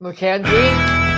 Mackenzie.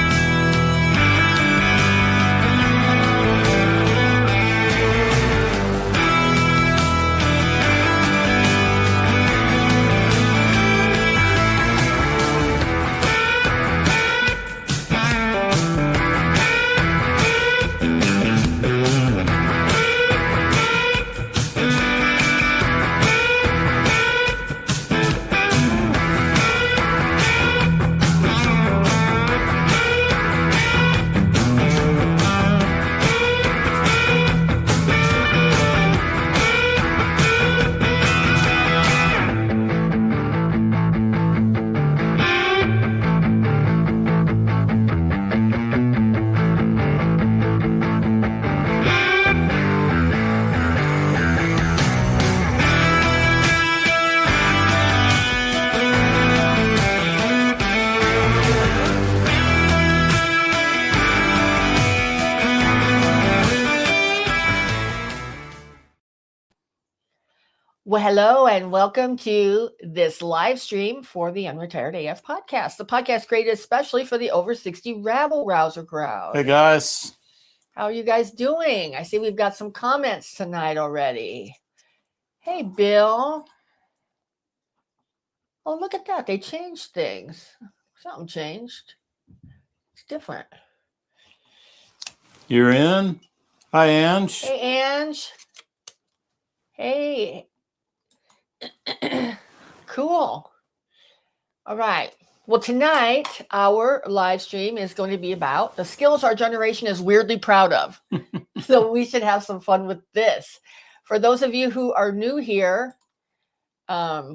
Well, hello and welcome to this live stream for the Unretired AF podcast. The podcast created especially for the over 60 rabble rouser crowd. Hey guys. How are you guys doing? I see we've got some comments tonight already. Hey, Bill. Oh, look at that. They changed things. Something changed. It's different. You're in. Hi, Ange. Hey, Ange. Hey. Cool. All right. Well, tonight, our live stream is going to be about the skills our generation is weirdly proud of. So we should have some fun with this. For those of you who are new here, let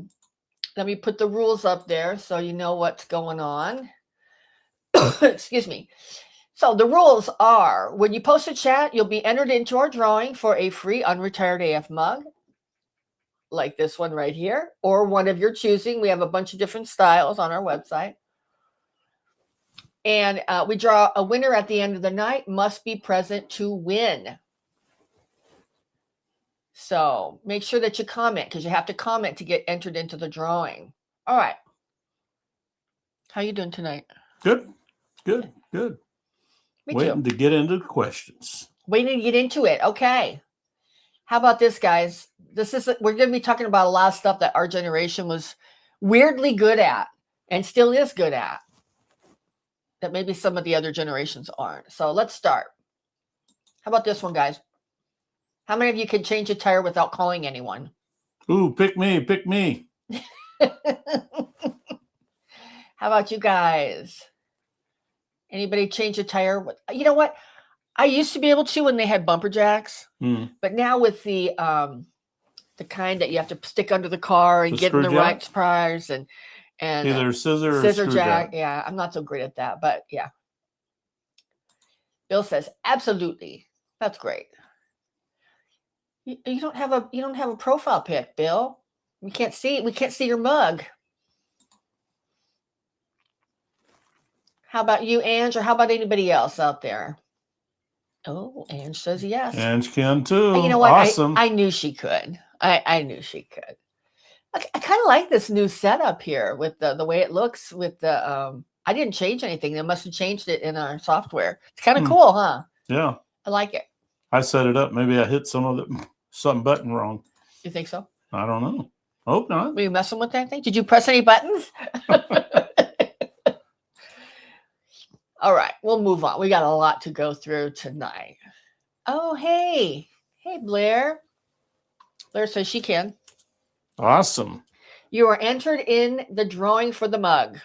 me put the rules up there so you know what's going on. Excuse me. So the rules are, when you post a chat, you'll be entered into our drawing for a free Unretired AF mug, like this one right here, or one of your choosing. We have a bunch of different styles on our website. And we draw a winner at the end of the night, must be present to win. So make sure that you comment, because you have to comment to get entered into the drawing. All right. How you doing tonight? Good. Me Waiting too. to get into the questions. Waiting to get into it. Okay. How about this, guys? We're going to be talking about a lot of stuff that our generation was weirdly good at and still is good at, that maybe some of the other generations aren't. So let's start. How about this one, guys? How many of you can change a tire without calling anyone? Ooh, pick me. How about you guys? Anybody change a tire? You know what? I used to be able to when they had bumper jacks, but now with the kind that you have to stick under the car and get in the right price and either scissor jack. Yeah, I'm not so great at that, but yeah. Bill says absolutely. That's great. You don't have a profile pic, Bill. We can't see your mug. How about you, Ange, or how about anybody else out there? Oh, Ange says yes. Ange can too. You know what? Awesome. I knew she could. I knew she could. I kind of like this new setup here with the way it looks with the I didn't change anything. They must have changed it in our software. It's kind of cool, huh? Yeah. I like it. I set it up. Maybe I hit some button wrong. You think so? I don't know. Hope not. Were you messing with anything? Did you press any buttons? All right, we'll move on. We got a lot to go through tonight. Oh, hey, Blair. Blair says she can. Awesome. You are entered in the drawing for the mug.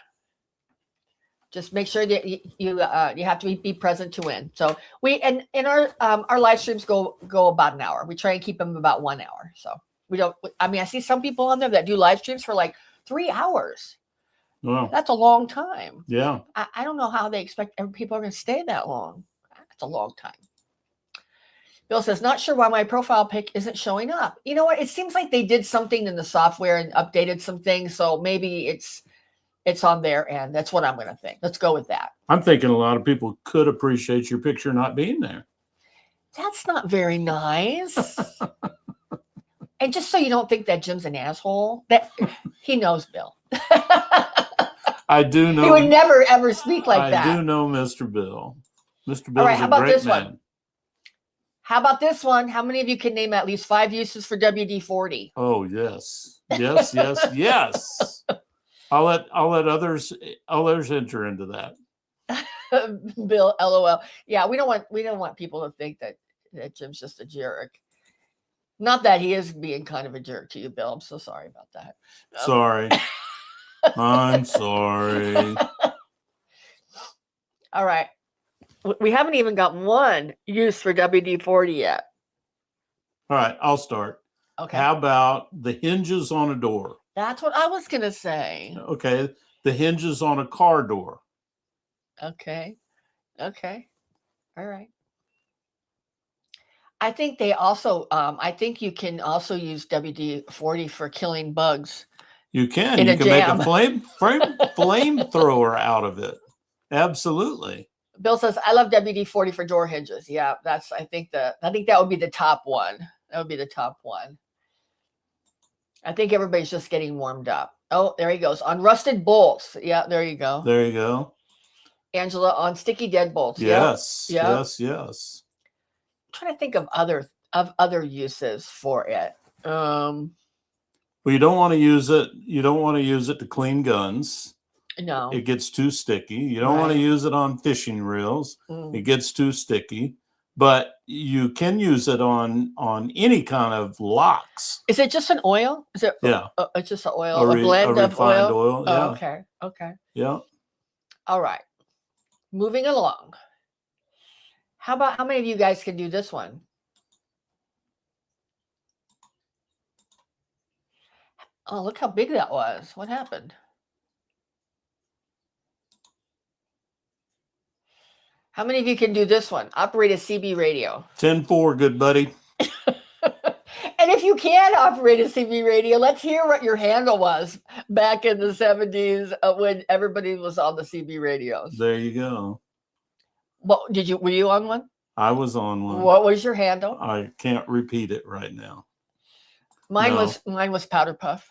Just make sure that you have to be present to win. So our live streams go about an hour. We try and keep them about 1 hour. So we don't. I mean, I see some people on there that do live streams for like 3 hours. Wow. That's a long time. Yeah. I don't know how they expect people are going to stay that long. That's a long time. Bill says, not sure why my profile pic isn't showing up. You know what? It seems like they did something in the software and updated some things. So maybe it's on their end. That's what I'm going to think. Let's go with that. I'm thinking a lot of people could appreciate your picture not being there. That's not very nice. And just so you don't think that Jim's an asshole, that he knows Bill. I do know. He would never ever speak like that. I do know Mr. Bill. Mr. All right, Bill's how a about great this man. one? How about this one? How many of you can name at least 5 uses for WD-40? Oh yes, yes, yes, yes. I'll let others enter into that. Bill, LOL. Yeah, we don't want people to think that Jim's just a jerk. Not that he is being kind of a jerk to you, Bill. I'm so sorry about that. Sorry. I'm sorry. All right. We haven't even got one use for WD-40 yet. All right, I'll start. Okay. How about the hinges on a door? That's what I was going to say. Okay. The hinges on a car door. Okay. Okay. All right. I think they also, I think you can also use WD-40 for killing bugs. You can. In You a can make a jam. flamethrower out of it. Absolutely. Bill says, I love WD-40 for door hinges. Yeah, I think that would be the top one. That would be the top one. I think everybody's just getting warmed up. Oh, there he goes. On rusted bolts. Yeah, there you go. There you go. Angela, on sticky deadbolts. Yes. Yep. Yes. Yes. I'm trying to think of other uses for it. Well, you don't want to use it. You don't want to use it to clean guns. No. It gets too sticky. You don't want to use it on fishing reels. It gets too sticky. But you can use it on any kind of locks. Is it just an oil? Is it? Yeah. It's just an oil, a blend of refined oil. Yeah. Oh, okay. Okay. Yeah. All right. Moving along. How many of you guys can do this one? Oh, look how big that was. What happened? How many of you can do this one? Operate a CB radio. 10-4, good buddy. And if you can operate a CB radio, let's hear what your handle was back in the 70s when everybody was on the CB radios. There you go. What were you on one? I was on one. What was your handle? I can't repeat it right now. Mine was Powder Puff.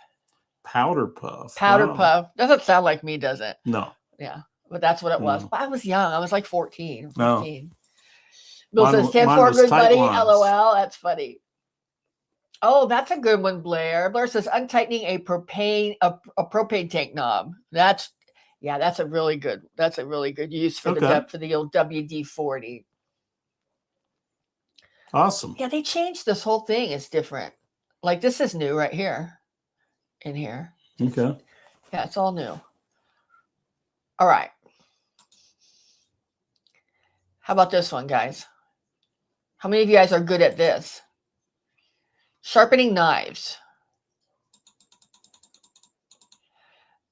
Powder Puff. Powder Puff. Doesn't sound like me, does it? No. Yeah, but that's what it was. But I was young. I was like 14. 15. No. Bill says 10-4, good buddy. LOL. That's funny. Oh, that's a good one, Blair. Blair says untightening a propane tank knob. That's a really good use for the old WD-40. Awesome. Yeah, they changed this whole thing. It's different. Like this is new right here. In here. Okay. Yeah, it's all new. All right. How about this one, guys? How many of you guys are good at this? Sharpening knives.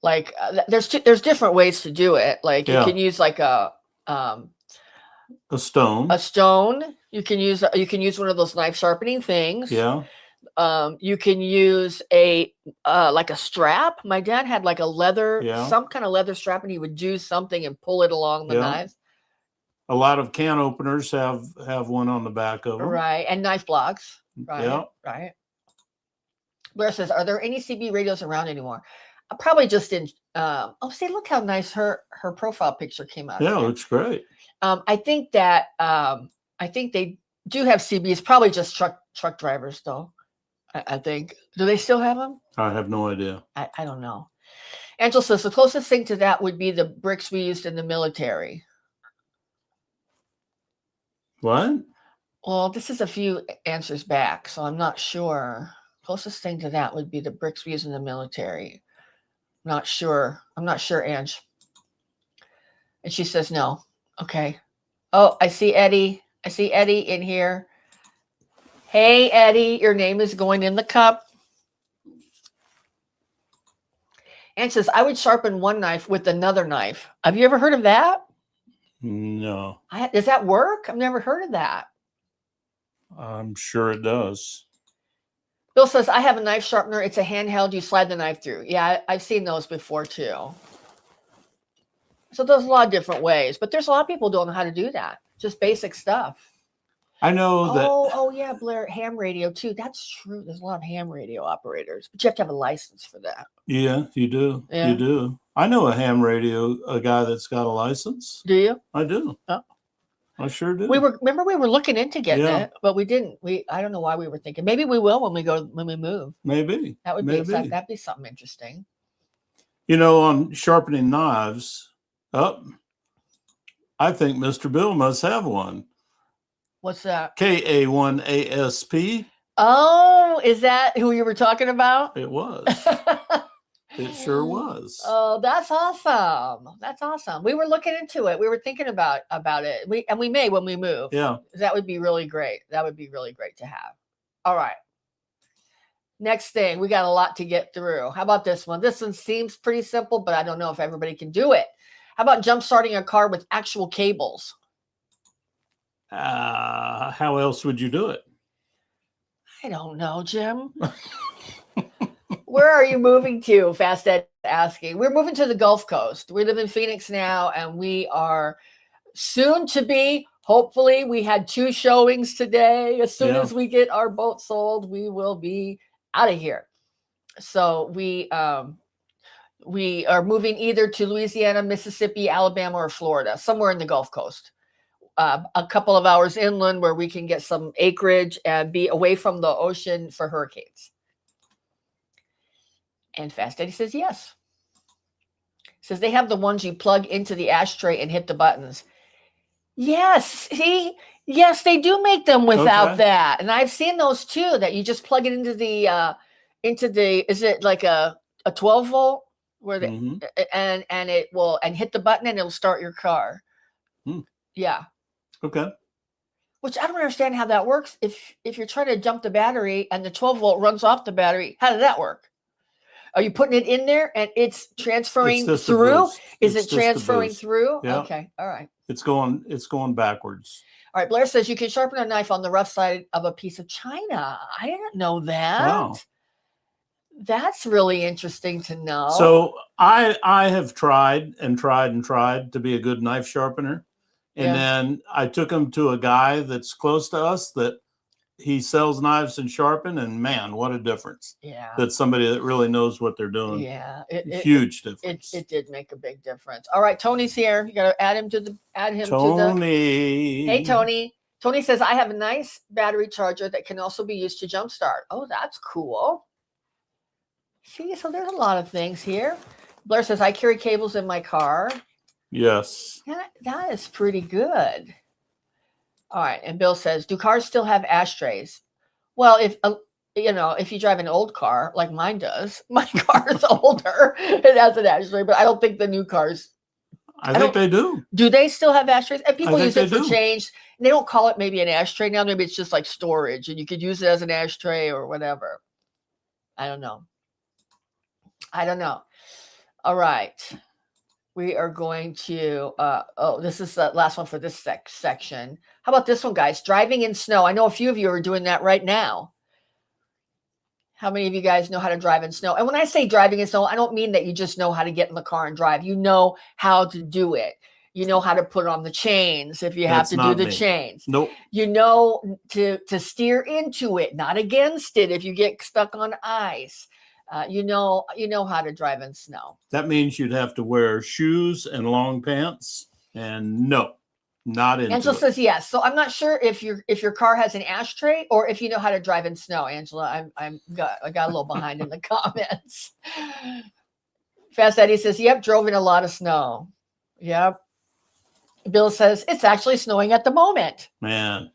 Like there's different ways to do it. Like you can use like a stone. A stone. You can use one of those knife sharpening things. Yeah. You can use a like a strap. My dad had like a leather, some kind of leather strap, and he would do something and pull it along the knives. A lot of can openers have one on the back of them. Right, and knife blocks. Right. Yeah. Right. Blair says, "Are there any CB radios around anymore?" Probably just in. See, look how nice her profile picture came out. Yeah, looks great. I think they do have CBs. Probably just truck drivers, though. I think. Do they still have them? I have no idea. I don't know. Angela says the closest thing to that would be the bricks we used in the military. What? Well, this is a few answers back, so I'm not sure. Closest thing to that would be the bricks we use in the military. Not sure. I'm not sure, Ange. And she says no. Okay. Oh, I see Eddie. I see Eddie in here. Hey, Eddie, your name is going in the cup. Anne says, I would sharpen one knife with another knife. Have you ever heard of that? No. Does that work? I've never heard of that. I'm sure it does. Bill says, I have a knife sharpener. It's a handheld. You slide the knife through. Yeah, I've seen those before too. So there's a lot of different ways, but there's a lot of people who don't know how to do that. Just basic stuff. I know that. Oh yeah, Blair, ham radio too. That's true. There's a lot of ham radio operators, but you have to have a license for that. Yeah, you do. Yeah. You do. I know a guy that's got a license. Do you? I do. Oh. I sure do. We were looking into getting it, but we didn't. I don't know why we were thinking. Maybe we will when we move. Maybe. That would be that'd be something interesting. On sharpening knives, I think Mr. Bill must have one. What's that? KA1ASP. Oh, is that who you were talking about? It was. It sure was. Oh, that's awesome. That's awesome. We were looking into it. We were thinking about it. We may when we move. Yeah. That would be really great. That would be really great to have. All right. Next thing, we got a lot to get through. How about this one? This one seems pretty simple, but I don't know if everybody can do it. How about jump starting a car with actual cables? How else would you do it? I don't know, Jim. Where are you moving to? Fast Ed asking. We're moving to the Gulf Coast. We live in Phoenix now, and we are soon to be. Hopefully, we had 2 showings today. As soon as we get our boat sold, we will be out of here. So we are moving either to Louisiana, Mississippi, Alabama, or Florida, somewhere in the Gulf Coast. A couple of hours inland where we can get some acreage and be away from the ocean for hurricanes. And Fast Eddie says yes. Says they have the ones you plug into the ashtray and hit the buttons. Yes, see? Yes, they do make them without that. And I've seen those too, that you just plug it into the is it like a 12 volt where and it will hit the button and it'll start your car. Yeah. Okay. Which I don't understand how that works. If you're trying to jump the battery and the 12 volt runs off the battery, how did that work? Are you putting it in there and it's transferring through? Is it transferring through? Yeah. Okay. All right. It's going backwards. All right. Blair says you can sharpen a knife on the rough side of a piece of china. I didn't know that. Wow. That's really interesting to know. So I have tried to be a good knife sharpener. And then I took him to a guy that's close to us that he sells knives and sharpen, and man, what a difference. Yeah. That's somebody that really knows what they're doing. Yeah. Huge difference. It did make a big difference. All right, Tony's here. You got to add him to the Tony. Hey, Tony. Tony says, I have a nice battery charger that can also be used to jumpstart. Oh, that's cool. See, so there's a lot of things here. Blair says, I carry cables in my car. Yes. Yeah, that is pretty good. All right. And Bill says, do cars still have ashtrays? Well, if you drive an old car like mine does, my car is older. It has an ashtray, but I don't think the new cars. I think they do. Do they still have ashtrays? And people use it for do. change. They don't call it maybe an ashtray now. Maybe it's just like storage, and you could use it as an ashtray or whatever. I don't know. All right. We are going to, this is the last one for this section. How about this one, guys? Driving in snow. I know a few of you are doing that right now. How many of you guys know how to drive in snow? And when I say driving in snow, I don't mean that you just know how to get in the car and drive. You know how to do it. You know how to put on the chains if you have to do the chains. Nope. You know to steer into it, not against it if you get stuck on ice. You know how to drive in snow. That means you'd have to wear shoes and long pants. And no, not into Angela it. says yes. So I'm not sure if your car has an ashtray or if you know how to drive in snow. Angela, I got a little behind in the comments. Fast Eddie says, "Yep, drove in a lot of snow." Yep. Bill says it's actually snowing at the moment. Man.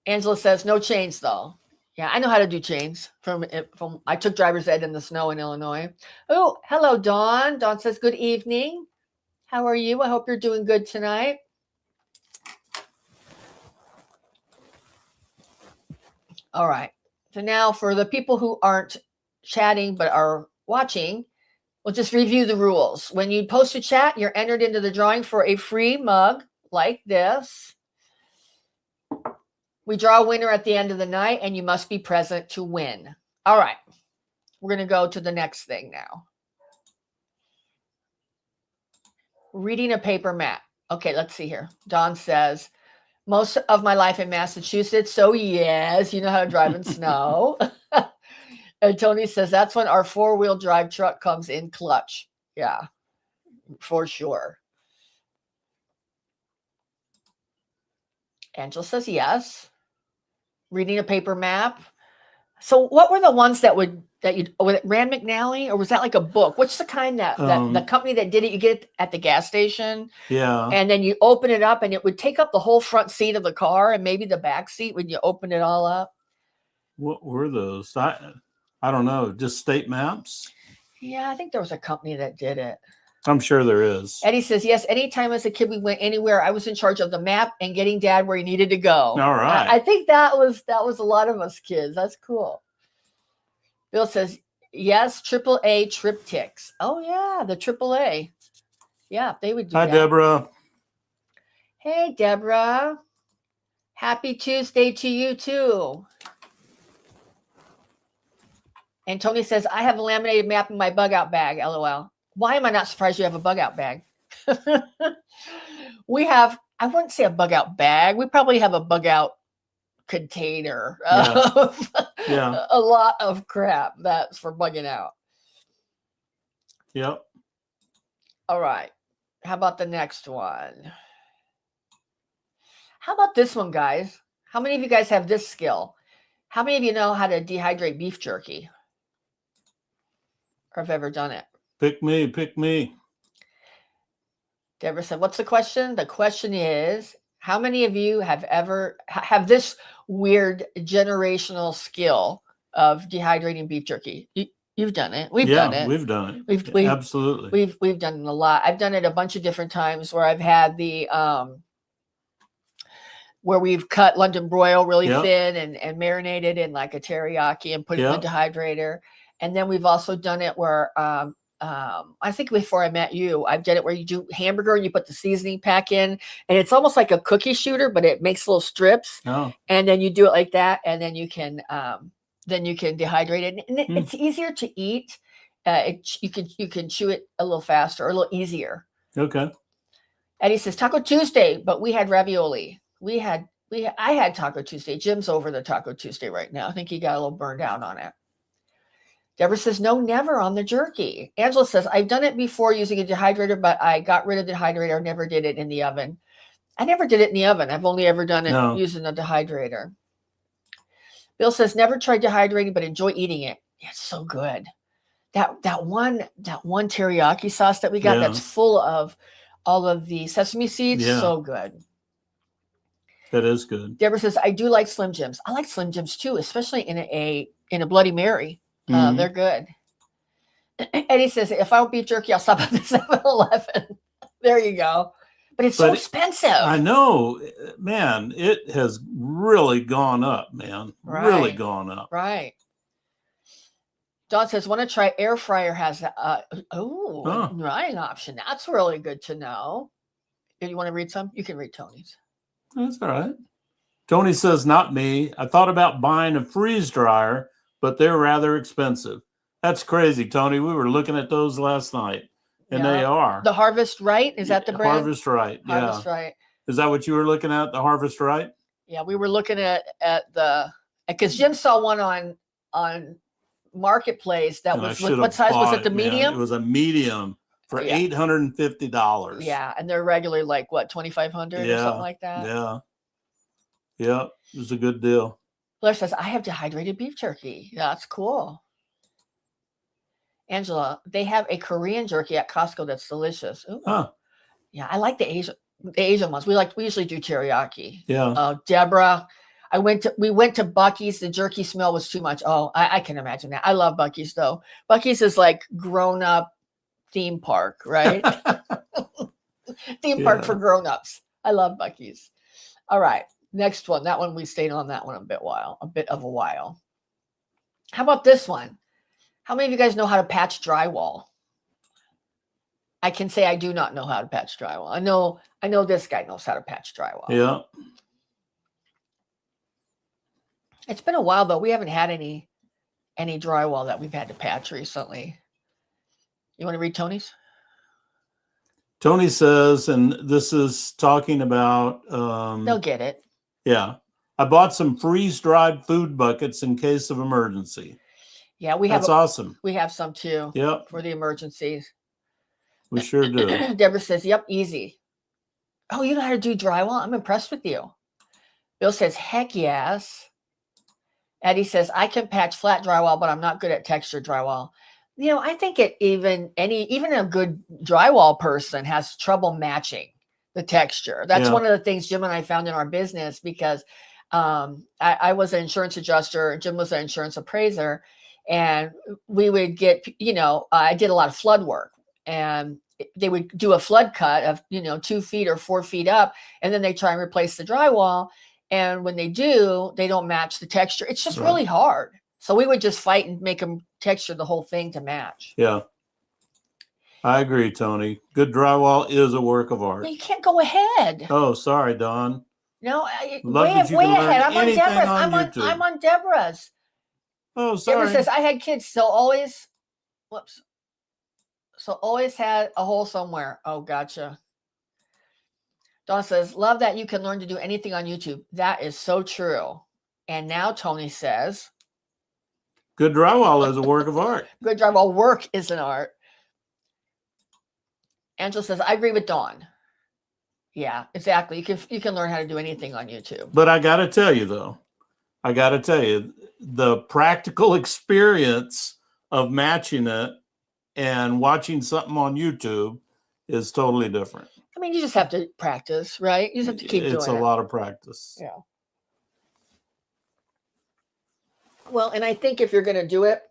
Angela says no chains though. Yeah, I know how to do chains from I took driver's ed in the snow in Illinois. Oh, hello, Dawn. Dawn says, good evening. How are you? I hope you're doing good tonight. All right. So now for the people who aren't chatting but are watching, we'll just review the rules. When you post a chat, you're entered into the drawing for a free mug like this. We draw a winner at the end of the night, and you must be present to win. All right. We're going to go to the next thing now. Reading a paper map. Okay, let's see here. Dawn says, Most of my life in Massachusetts. So yes, you know how to drive in snow. And Tony says that's when our 4-wheel drive truck comes in clutch. Yeah, for sure. Angela says yes. Reading a paper map. So what were the ones that was it Rand McNally, or was that like a book? What's the kind that the company that did it? You get it at the gas station. Yeah. And then you open it up and it would take up the whole front seat of the car and maybe the back seat when you open it all up. What were those? I don't know. Just state maps? Yeah, I think there was a company that did it. I'm sure there is. Eddie says, yes, anytime as a kid we went anywhere, I was in charge of the map and getting Dad where he needed to go. All right. I think that was a lot of us kids. That's cool. Bill says, yes, AAA triptychs. Oh, yeah, the AAA. Yeah, they would do that. Hi, Deborah. Hey, Deborah. Happy Tuesday to you, too. And Tony says, I have a laminated map in my bug out bag, LOL. Why am I not surprised you have a bug out bag? We have, I wouldn't say a bug out bag. We probably have a bug out container of a lot of crap that's for bugging out. Yep. All right. How about the next one? How about this one, guys? How many of you guys have this skill? How many of you know how to dehydrate beef jerky? Or have ever done it? Pick me, pick me. Deborah said, what's the question? The question is, how many of you have this weird generational skill of dehydrating beef jerky? You've done it. We've done it. We've done it. Absolutely. We've done it a lot. I've done it a bunch of different times where I've had the where we've cut London broil really thin and marinated in like a teriyaki and put it in the dehydrator. And then we've also done it where I think before I met you, I've done it where you do hamburger and you put the seasoning pack in, and it's almost like a cookie shooter, but it makes little strips. Oh. And then you do it like that, and then you can dehydrate it, and it's easier to eat. You can chew it a little faster or a little easier. Okay. Eddie says Taco Tuesday, but we had ravioli. I had Taco Tuesday. Jim's over the Taco Tuesday right now. I think he got a little burned out on it. Deborah says, no, never on the jerky. Angela says, I've done it before using a dehydrator, but I got rid of the dehydrator. Never did it in the oven. I never did it in the oven. I've only ever done it using a dehydrator. Bill says, never tried dehydrating, but enjoy eating it. It's so good. That one teriyaki sauce that we got that's full of all of the sesame seeds. So good. That is good. Deborah says, I do like Slim Jims. I like Slim Jims too, especially in a Bloody Mary. They're good. Eddie says, if I don't beef jerky, I'll stop at the 7-Eleven. There you go. But it's so expensive. I know, man. It has really gone up, man. Right. Really gone up. Right. Dawn says, want to try air fryer has a drying option. That's really good to know. Do you want to read some? You can read Tony's. That's all right. Tony says, not me. I thought about buying a freeze dryer, but they're rather expensive. That's crazy, Tony. We were looking at those last night, and they are. The Harvest Right? Is that the brand? Harvest Right, Harvest Right. Is that what you were looking at, the Harvest Right? Yeah, we were looking at because Jim saw one on Marketplace that was, what size was it, the medium? It was a medium for $850. Yeah, and they're regularly like, what, $2,500 or something like that? Yeah, it was a good deal. Blair says, I have dehydrated beef jerky. That's cool. Angela, they have a Korean jerky at Costco that's delicious. Ooh. Huh. Yeah, I like the Asian ones. We usually do teriyaki. Yeah. Deborah, we went to Buc-ee's. The jerky smell was too much. Oh, I can imagine that. I love Buc-ee's though. Buc-ee's is like grown up theme park, right? Theme park for grown-ups. I love Buc-ee's. All right. Next one. That one, we stayed on that one a bit of a while. How about this one? How many of you guys know how to patch drywall? I can say I do not know how to patch drywall. I know this guy knows how to patch drywall. Yeah. It's been a while though. We haven't had any drywall that we've had to patch recently. You want to read Tony's? Tony says, and this is talking about, They'll get it. yeah, I bought some freeze-dried food buckets in case of emergency. Yeah, we That's have awesome. we have some too. Yep, For the emergencies. we sure do. Deborah says, "Yep, easy." Oh, you know how to do drywall? I'm impressed with you. Bill says, "Heck yes." Eddie says, "I can patch flat drywall, but I'm not good at textured drywall." I think even a good drywall person has trouble matching the texture. That's Yeah. one of the things Jim and I found in our business, because I was an insurance adjuster, Jim was an insurance appraiser, and we would get, I did a lot of flood work, and they would do a flood cut of 2 feet or 4 feet up, and then they try and replace the drywall. And when they do, they don't match the texture. It's just really hard. So we would just fight and make them texture the whole thing to match. Yeah. I agree, Tony. Good drywall is a work of art. No, you can't go ahead. Oh, sorry, Don. No, Love that you way can learn ahead. I'm on anything Deborah's. on YouTube. I'm on Deborah's. Oh, sorry. Deborah says, I had kids, so always had a hole somewhere. Oh, gotcha. Dawn says, love that you can learn to do anything on YouTube. That is so true. And now Tony says, good drywall is a work of art. Good drywall work is an art. Angela says, I agree with Dawn. Yeah, exactly. You can learn how to do anything on YouTube. But I got to tell you, though, the practical experience of matching it and watching something on YouTube is totally different. I mean, you just have to practice, right? You just have to keep doing it. It's a lot of practice. Yeah. Well, and I think if you're going to do it,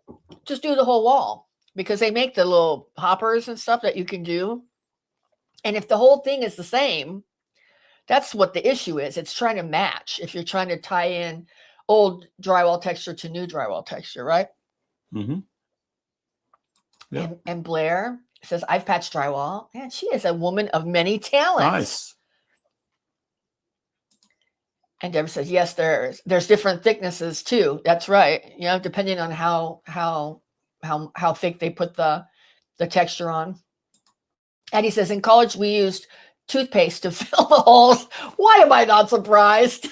just do the whole wall, because they make the little hoppers and stuff that you can do. And if the whole thing is the same, that's what the issue is. It's trying to match. If you're trying to tie in old drywall texture to new drywall texture, right? Mm-hmm. Yeah. And Blair says, I've patched drywall. And she is a woman of many talents. Nice. And Deborah says, yes, there's different thicknesses too. That's right. Depending on how thick they put the texture on. Eddie says, in college, we used toothpaste to fill the holes. Why am I not surprised?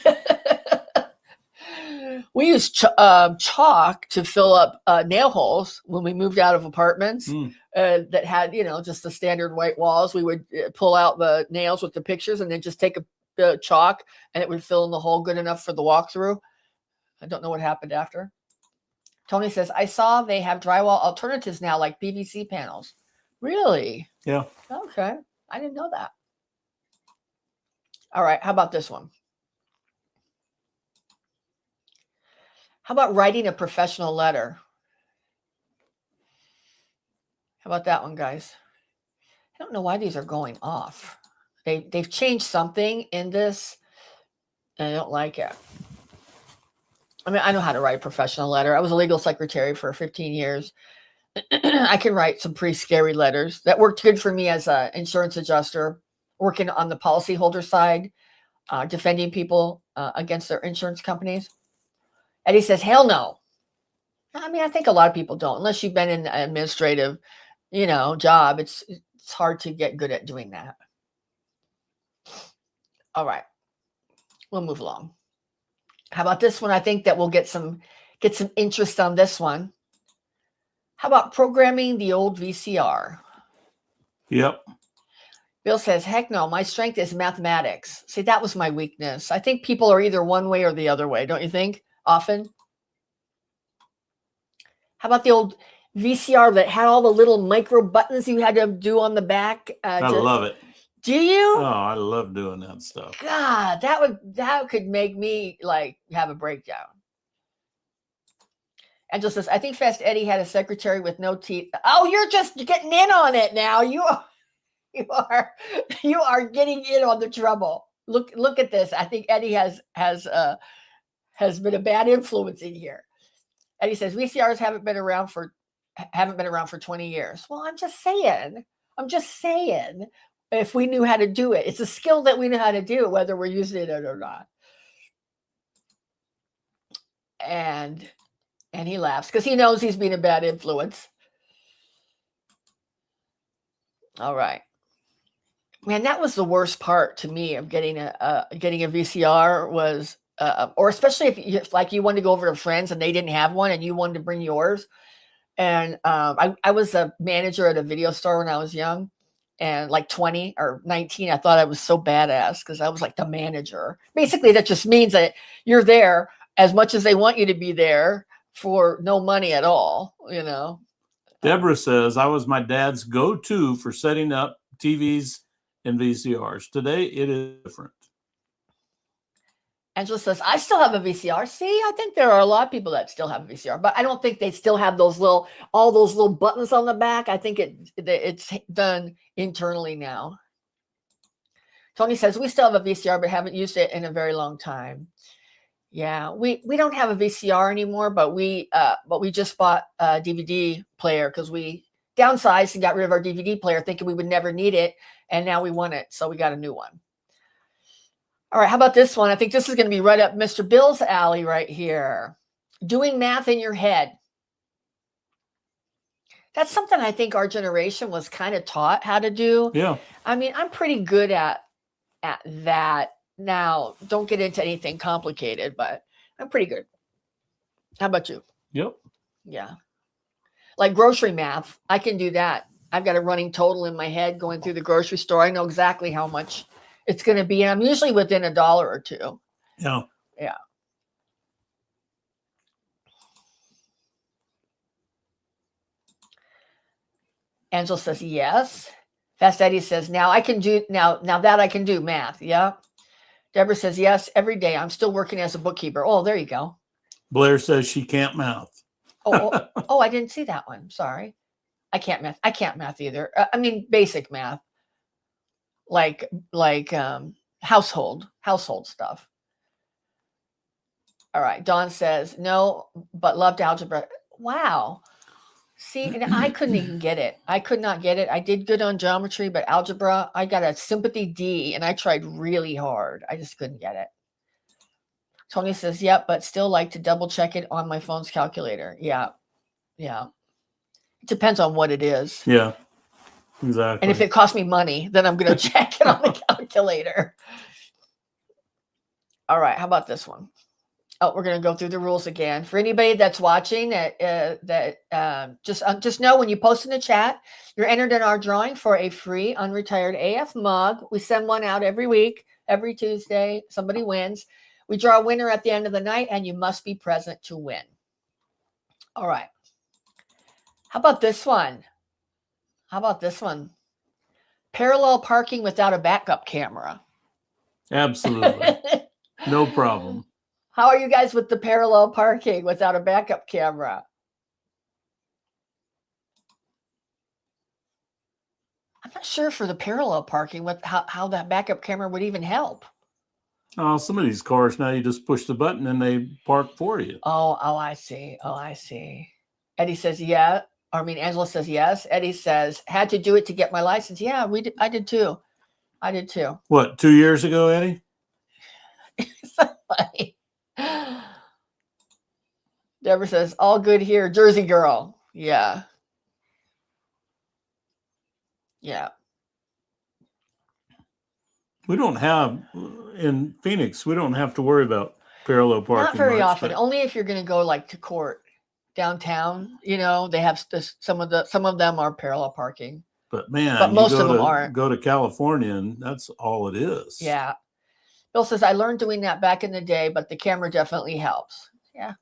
We used chalk to fill up nail holes when we moved out of apartments that had, just the standard white walls. We would pull out the nails with the pictures and then just take a chalk, and it would fill in the hole good enough for the walkthrough. I don't know what happened after. Tony says, I saw they have drywall alternatives now, like PVC panels. Really? Yeah. Okay. I didn't know that. All right. How about this one? How about writing a professional letter? How about that one, guys? I don't know why these are going off. They've changed something in this, and I don't like it. I mean, I know how to write a professional letter. I was a legal secretary for 15 years. I can write some pretty scary letters. That worked good for me as an insurance adjuster, working on the policyholder side, defending people against their insurance companies. Eddie says, hell no. I mean, I think a lot of people don't, unless you've been in an administrative, job. It's hard to get good at doing that. All right. We'll move along. How about this one? I think that we'll get some interest on this one. How about programming the old VCR? Yep. Bill says, heck no, my strength is mathematics. See, that was my weakness. I think people are either one way or the other way, don't you think? Often. How about the old VCR that had all the little micro buttons you had to do on the back? I love it. Do you? Oh, I love doing that stuff. God, that could make me have a breakdown. Angela says, I think Fast Eddie had a secretary with no teeth. Oh, you're just getting in on it now. You are getting in on the trouble. Look at this. I think Eddie has been a bad influence in here. Eddie says VCRs haven't been around for 20 years. Well, I'm just saying. If we knew how to do it, it's a skill that we know how to do, whether we're using it or not. And he laughs because he knows he's been a bad influence. All right. Man, that was the worst part to me of getting a VCR was, or especially if like you wanted to go over to friends and they didn't have one and you wanted to bring yours. And I was a manager at a video store when I was young, and like 20 or 19, I thought I was so badass because I was like the manager. Basically, that just means that you're there as much as they want you to be there for no money at all, you know. Deborah says, I was my dad's go-to for setting up TVs and VCRs. Today, it is different. Angela says, I still have a VCR. See, I think there are a lot of people that still have a VCR, but I don't think they still have all those little buttons on the back. I think it's done internally now. Tony says, we still have a VCR, but haven't used it in a very long time. Yeah, we don't have a VCR anymore, but we just bought a DVD player because we downsized and got rid of our DVD player thinking we would never need it. And now we want it. So we got a new one. All right, how about this one? I think this is going to be right up Mr. Bill's alley right here. Doing math in your head. That's something I think our generation was kind of taught how to do. Yeah. I mean, I'm pretty good at that now. Don't get into anything complicated, but I'm pretty good. How about you? Yep. Yeah. Like grocery math, I can do that. I've got a running total in my head going through the grocery store. I know exactly how much it's going to be. And I'm usually within $1 or $2. Yeah. Yeah. Angela says, yes. Fast Eddie says, now that I can do math. Yeah. Deborah says, yes, every day. I'm still working as a bookkeeper. Oh, there you go. Blair says she can't math. Oh, I didn't see that one. Sorry. I can't math. I can't math either. I mean, basic math. Like household stuff. All right. Dawn says, no, but loved algebra. Wow. See, and I couldn't even get it. I could not get it. I did good on geometry, but algebra, I got a sympathy D, and I tried really hard. I just couldn't get it. Tony says, yep, but still like to double check it on my phone's calculator. Yeah. Yeah. It depends on what it is. Yeah. Exactly. And if it costs me money, then I'm going to check it on the calculator. All right. How about this one? Oh, we're going to go through the rules again. For anybody that's watching, just know when you post in the chat, you're entered in our drawing for a free Unretired AF mug. We send one out every week, every Tuesday. Somebody wins. We draw a winner at the end of the night, and you must be present to win. All right. How about this one? Parallel parking without a backup camera. Absolutely. No problem. How are you guys with the parallel parking without a backup camera? I'm not sure for the parallel parking with how that backup camera would even help. Oh, some of these cars now you just push the button and they park for you. Oh, I see. Eddie says, yeah. Angela says, yes. Eddie says, had to do it to get my license. Yeah, I did too. What, 2 years ago, Eddie? Deborah says, all good here. Jersey girl. Yeah. Yeah. We don't have, in Phoenix, we don't have to worry about parallel parking. Not very often. Only if you're going to go like to court downtown. You know, they have some of them are parallel parking. But man, most of them aren't. Go to California and that's all it is. Yeah. Bill says, I learned doing that back in the day, but the camera definitely helps. Yeah.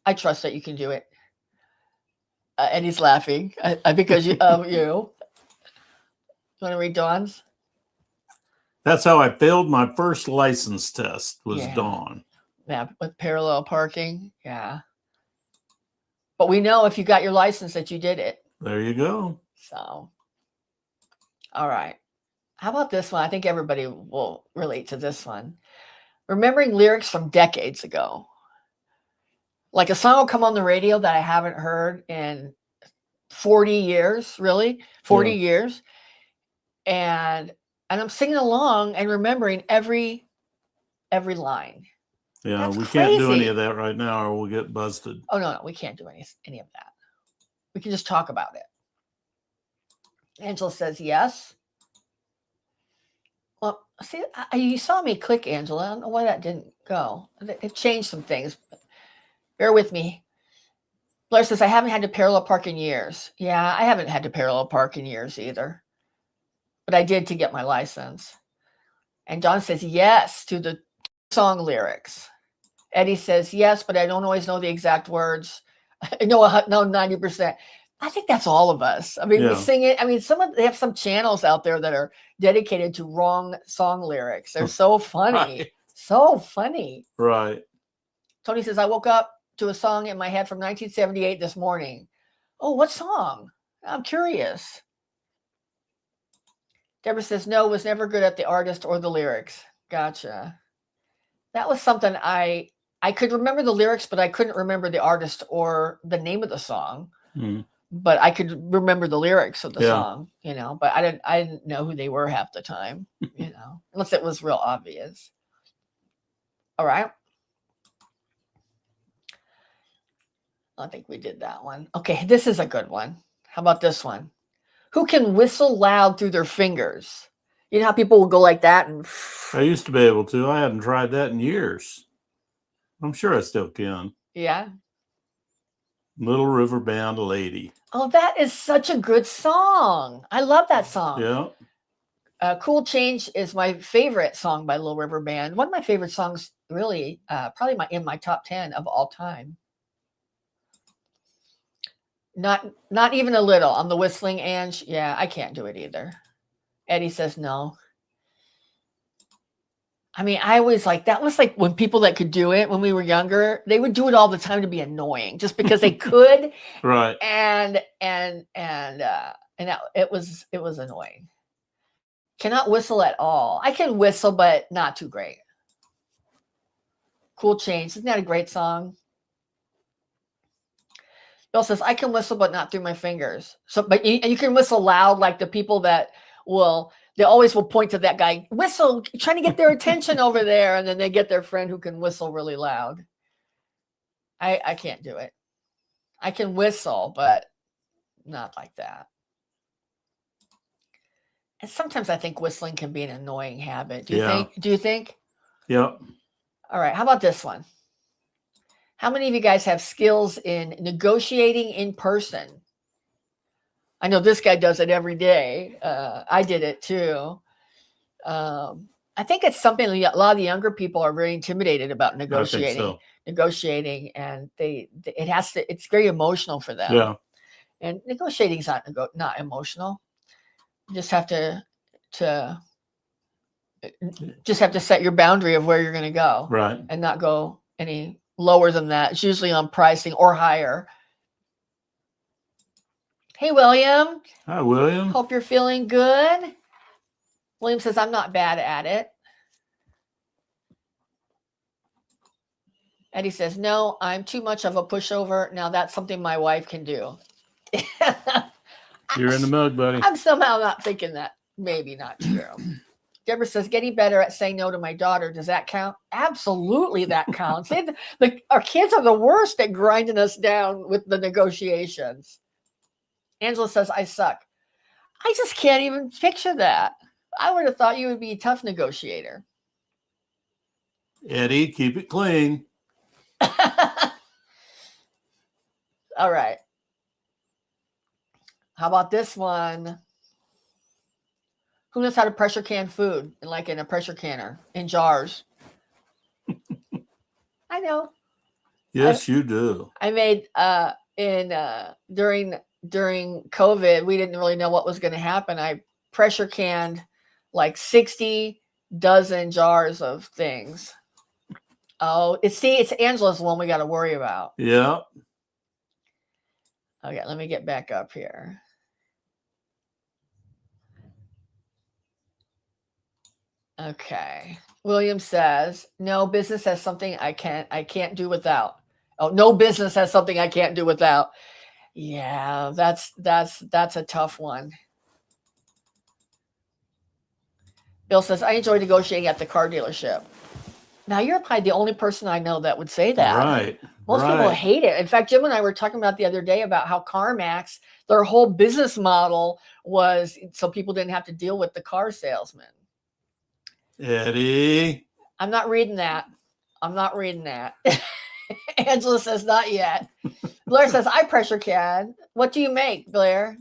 I trust that you can do it. And he's laughing because of you. You want to read Dawn's? That's how I failed my first license test was Dawn. Yeah, with parallel parking. Yeah. But we know if you got your license that you did it. There you go. So, all right. How about this one? I think everybody will relate to this one. Remembering lyrics from decades ago. Like a song will come on the radio that I haven't heard in 40 years, really, 40 years. And I'm singing along and remembering every line. Yeah, That's we crazy. Can't do any of that right now or we'll get busted. Oh, no, we can't do any of that. We can just talk about it. Angela says yes. Well, see, you saw me click, Angela. I don't know why that didn't go. It changed some things. Bear with me. Blair says, I haven't had to parallel park in years. Yeah, I haven't had to parallel park in years either. But I did to get my license. And John says yes to the song lyrics. Eddie says yes, but I don't always know the exact words. I know 90%. I think that's all of us. I mean, we sing it. I mean, they have some channels out there that are dedicated to wrong song lyrics. They're so funny. Right. So funny. Right. Tony says, I woke up to a song in my head from 1978 this morning. Oh, what song? I'm curious. Deborah says, no, was never good at the artist or the lyrics. Gotcha. That was something I could remember the lyrics, but I couldn't remember the artist or the name of the song. But I could remember the lyrics of the song, but I didn't know who they were half the time, unless it was real obvious. All right. I think we did that one. Okay, this is a good one. How about this one? Who can whistle loud through their fingers? You know how people will go like that? And I used to be able to. I hadn't tried that in years. I'm sure I still can. Yeah. Little River Band Lady. Oh, that is such a good song. I love that song. Yeah. Cool Change is my favorite song by Little River Band. One of my favorite songs, really, probably in my top 10 of all time. Not even a little. On the whistling, Ange. Yeah, I can't do it either. Eddie says no. I mean, I always that was like when people that could do it when we were younger, they would do it all the time to be annoying just because they could. Right. And it was annoying. Cannot whistle at all. I can whistle, but not too great. Cool Change. Isn't that a great song? Bill says, I can whistle, but not through my fingers. So, but you can whistle loud, like the people that they always will point to that guy, whistle, trying to get their attention over there. And then they get their friend who can whistle really loud. I can't do it. I can whistle, but not like that. And sometimes I think whistling can be an annoying habit. Do you think? Yeah. All right. How about this one? How many of you guys have skills in negotiating in person? I know this guy does it every day. I did it too. I think it's something a lot of the younger people are very intimidated about negotiating. I think so. Negotiating, and it's very emotional for them. Yeah. And negotiating is not emotional. You just have to set your boundary of where you're going to go. Right. And not go any lower than that. It's usually on pricing or higher. Hey, William. Hi, William. Hope you're feeling good. William says, I'm not bad at it. Eddie says, no, I'm too much of a pushover. Now that's something my wife can do. You're in the mug, buddy. I'm somehow not thinking that. Maybe not true. Deborah says, getting better at saying no to my daughter. Does that count? Absolutely, that counts. Our kids are the worst at grinding us down with the negotiations. Angela says, I suck. I just can't even picture that. I would have thought you would be a tough negotiator. Eddie, keep it clean. All right. How about this one? Who knows how to pressure can food, like in a pressure canner, in jars? I know. Yes, you do. I made during COVID, we didn't really know what was going to happen. I pressure canned like 60 dozen jars of things. Oh, it's Angela's one we got to worry about. Yeah. Okay, let me get back up here. Okay. William says, no business has something I can't do without. Oh, no business has something I can't do without. Yeah, that's a tough one. Bill says, I enjoy negotiating at the car dealership. Now, you're probably the only person I know that would say that. Right. Most people Right. hate it. In fact, Jim and I were talking about the other day about how CarMax, their whole business model was so people didn't have to deal with the car salesman. Eddie. I'm not reading that. I'm not reading that. Angela says, not yet. Blair says, I pressure can. What do you make, Blair?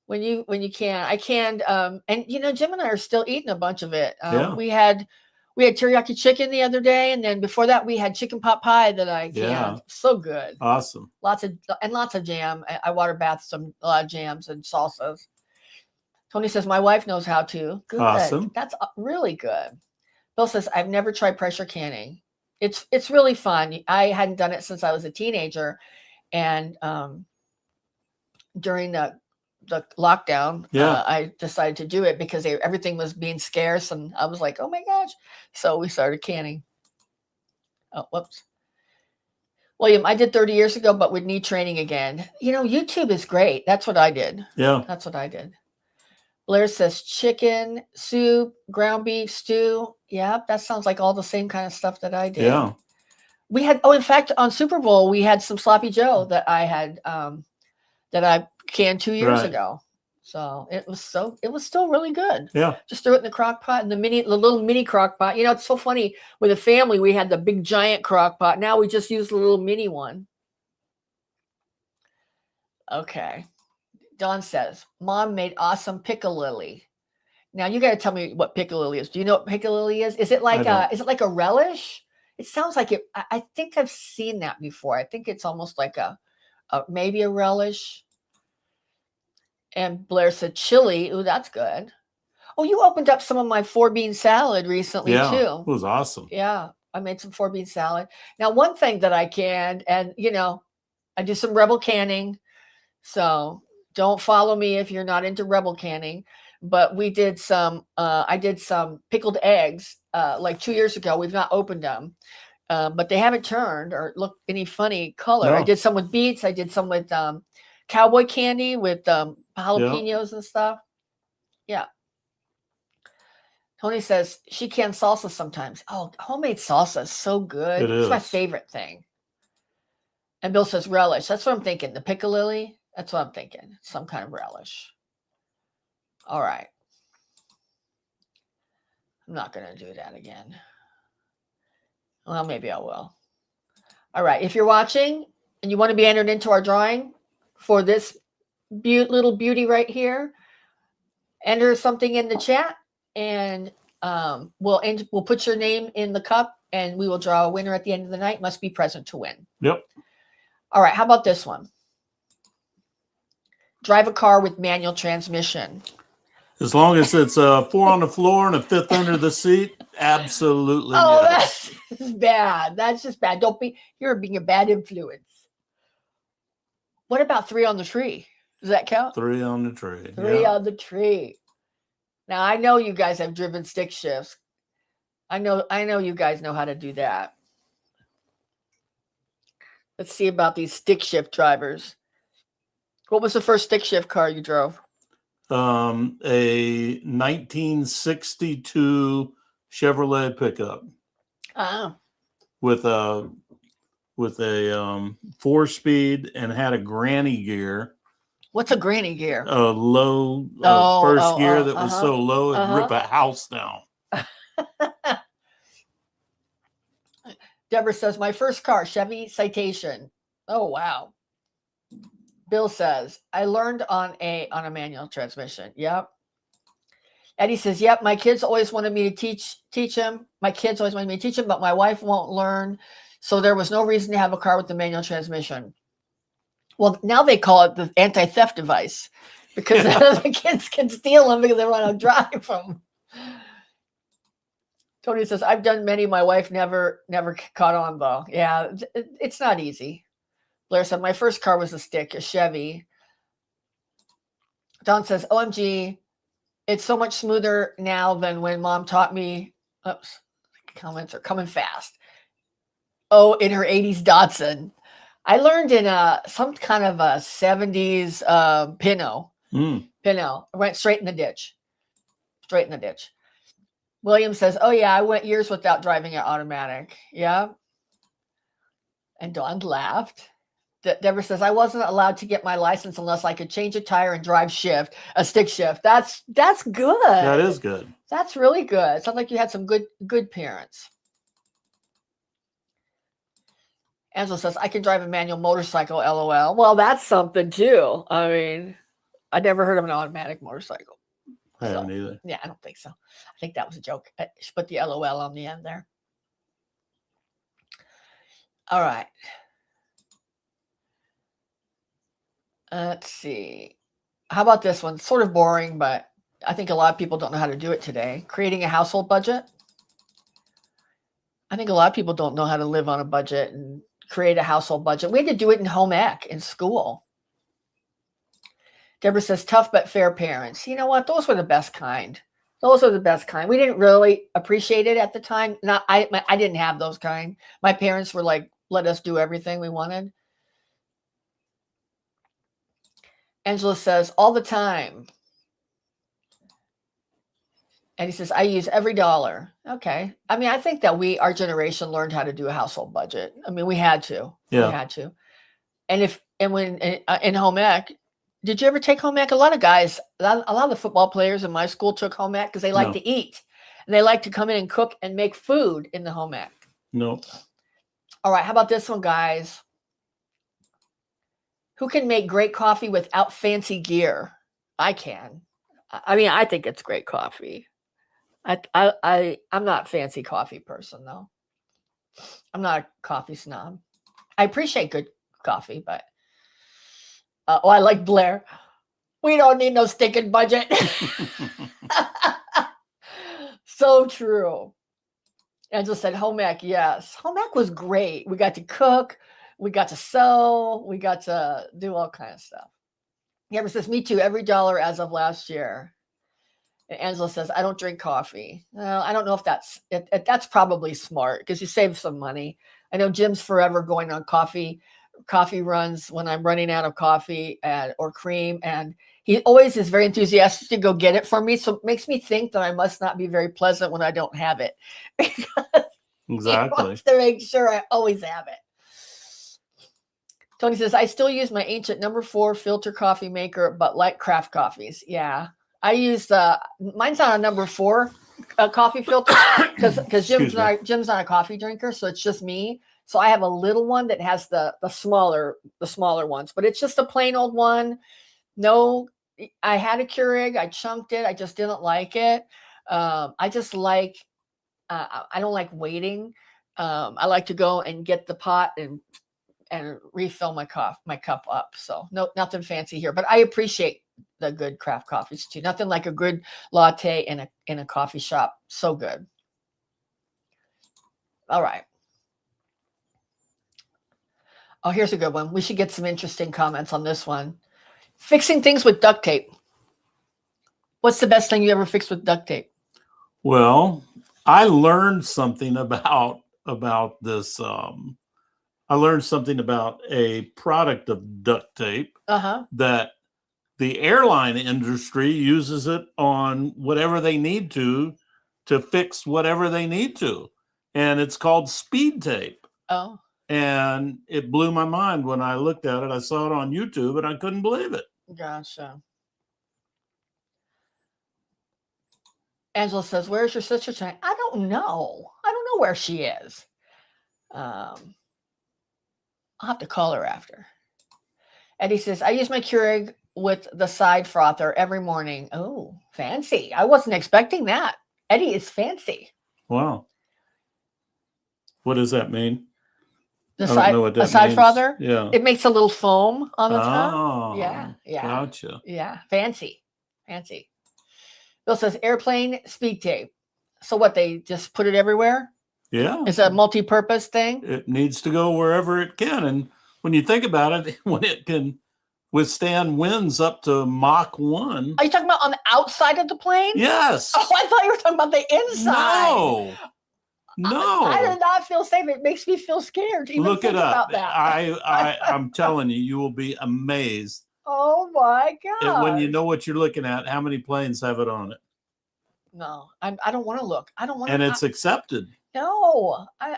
When you can. I canned, and Jim and I are still eating a bunch of it. Yeah. We had teriyaki chicken the other day, and then before that we had chicken pot pie that I canned. Yeah. So good. Awesome. Lots of jam. I water bath a lot of jams and salsas. Tony says, my wife knows how to. Good. Awesome. That's really good. Bill says, I've never tried pressure canning. It's really fun. I hadn't done it since I was a teenager. And during the lockdown, I decided to do it because everything was being scarce. And I was like, oh my gosh. So we started canning. Oh, whoops. William, I did 30 years ago, but would need training again. YouTube is great. That's what I did. Yeah. That's what I did. Blair says chicken, soup, ground beef, stew. Yeah, that sounds like all the same kind of stuff that I did. Yeah. We had, in fact, on Super Bowl, we had some sloppy Joe that I had, that I canned 2 years ago. So it was still really good. Yeah. Just threw it in the crock pot, and the little mini crock pot. It's so funny with a family, we had the big giant crock pot. Now we just use the little mini one. Okay. Dawn says, Mom made awesome piccalilli. Now you got to tell me what piccalilli is. Do you know what piccalilli is? Is it like a relish? It sounds like it. I think I've seen that before. I think it's almost like maybe a relish. And Blair said chili. Ooh, that's good. Oh, you opened up some of my 4-bean salad recently too. It was awesome. Yeah, I made some 4-bean salad. Now, one thing that I canned, and I do some Rebel canning. So don't follow me if you're not into Rebel canning. But we did some. I did some pickled eggs like 2 years ago. We've not opened them, but they haven't turned or looked any funny color. No. I did some with beets. I did some with cowboy candy with jalapenos and stuff. Yeah. Tony says she cans salsa sometimes. Oh, homemade salsa is so good. It's my favorite thing. And Bill says relish. That's what I'm thinking. The piccalilli. That's what I'm thinking. Some kind of relish. All right. I'm not going to do that again. Well, maybe I will. All right. If you're watching and you want to be entered into our drawing for this little beauty right here, enter something in the chat, and we'll put your name in the cup, and we will draw a winner at the end of the night. Must be present to win. Yep. All right. How about this one? Drive a car with manual transmission. As long as it's 4 on the floor and a 5th under the seat, absolutely. Oh, yes. That's bad. That's just bad. You're being a bad influence. What about 3 on the tree? Does that count? 3 on the tree. 3 on the tree. Now I know you guys have driven stick shifts. I know you guys know how to do that. Let's see about these stick shift drivers. What was the first stick shift car you drove? A 1962 Chevrolet pickup. With a 4-speed and had a granny gear. What's a granny gear? A low first gear that was so low it'd rip a house down. Deborah says, my first car, Chevy Citation. Oh, wow. Bill says, I learned on a manual transmission. Yep. Eddie says, yep, my kids always wanted me to teach him. My kids always wanted me to teach him, but my wife won't learn. So there was no reason to have a car with the manual transmission. Well, now they call it the anti-theft device because the kids can steal them because they want to drive them. Tony says, I've done many. My wife never caught on though. Yeah, it's not easy. Blair said, my first car was a Chevy. Don says, OMG, it's so much smoother now than when Mom taught me. Oops, comments are coming fast. Oh, in her 80s Datsun. I learned in some kind of a 70s Pinot. Pinot. I went straight in the ditch. William says, oh, yeah, I went years without driving an automatic. Yeah. And Dawn laughed. Deborah says, I wasn't allowed to get my license unless I could change a tire and drive a stick shift. That's good. That is good. That's really good. Sounds like you had some good parents. Angela says, I can drive a manual motorcycle, LOL. Well, that's something too. I mean, I never heard of an automatic motorcycle. I haven't either. Yeah, I don't think so. I think that was a joke. She put the LOL on the end there. All right. Let's see. How about this one? Sort of boring, but I think a lot of people don't know how to do it today. Creating a household budget. I think a lot of people don't know how to live on a budget and create a household budget. We had to do it in home ec in school. Deborah says, tough but fair parents. You know what? Those were the best kind. Those are the best kind. We didn't really appreciate it at the time. I didn't have those kind. My parents were like, let us do everything we wanted. Angela says, all the time. And he says, I use every dollar. Okay. I mean, I think that our generation learned how to do a household budget. I mean, we had to. Yeah. We had to. And when in home ec, did you ever take home ec? A lot of guys, a lot of the football players in my school took home ec because they like to eat. And they like to come in and cook and make food in the home ec. No. All right. How about this one, guys? Who can make great coffee without fancy gear? I can. I mean, I think it's great coffee. I'm not a fancy coffee person, though. I'm not a coffee snob. I appreciate good coffee, but I like Blair. We don't need no stinking budget. So true. Angela said, home ec, yes. Home ec was great. We got to cook. We got to sew. We got to do all kinds of stuff. Deborah says, me too, every dollar as of last year. And Angela says, I don't drink coffee. Well, I don't know if that's probably smart because you save some money. I know Jim's forever going on coffee runs when I'm running out of coffee or cream. And he always is very enthusiastic to go get it for me. So it makes me think that I must not be very pleasant when I don't have it. Exactly. He wants to make sure I always have it. Tony says, I still use my ancient number 4 filter coffee maker, but like craft coffees. Yeah. I use mine's not a number 4 coffee filter because Jim's not a coffee drinker. So it's just me. So I have a little one that has the smaller ones, but it's just a plain old one. No, I had a Keurig. I chunked it. I just didn't like it. I just like, I don't like waiting. I like to go and get the pot and refill my cup up. So no, nothing fancy here, but I appreciate the good craft coffees too. Nothing like a good latte in a coffee shop. So good. All right. Oh, here's a good one. We should get some interesting comments on this one. Fixing things with duct tape. What's the best thing you ever fixed with duct tape? Well, I learned something about this. I learned something about a product of duct tape that the airline industry uses it on whatever they need to fix whatever they need to. And it's called speed tape. Oh. And it blew my mind when I looked at it. I saw it on YouTube and I couldn't believe it. Gotcha. Angela says, where's your sister tonight? I don't know. I don't know where she is. I'll have to call her after. Eddie says, I use my Keurig with the side frother every morning. Oh, fancy. I wasn't expecting that. Eddie is fancy. Wow. What does that mean? The side frother? Yeah. It makes a little foam on the top. Yeah. Gotcha. Yeah. Fancy. Bill says, airplane speed tape. So what, they just put it everywhere? Yeah. It's a multi-purpose thing? It needs to go wherever it can. And when you think about it, when it can withstand winds up to Mach 1. Are you talking about on the outside of the plane? Yes. Oh, I thought you were talking about the inside. No. I did not feel safe. It makes me feel scared to even Look think it up. about that. I'm telling you, you will be amazed. Oh my God. When you know what you're looking at, how many planes have it on it. No, I don't want to look. I don't want to. And it's accepted. No, I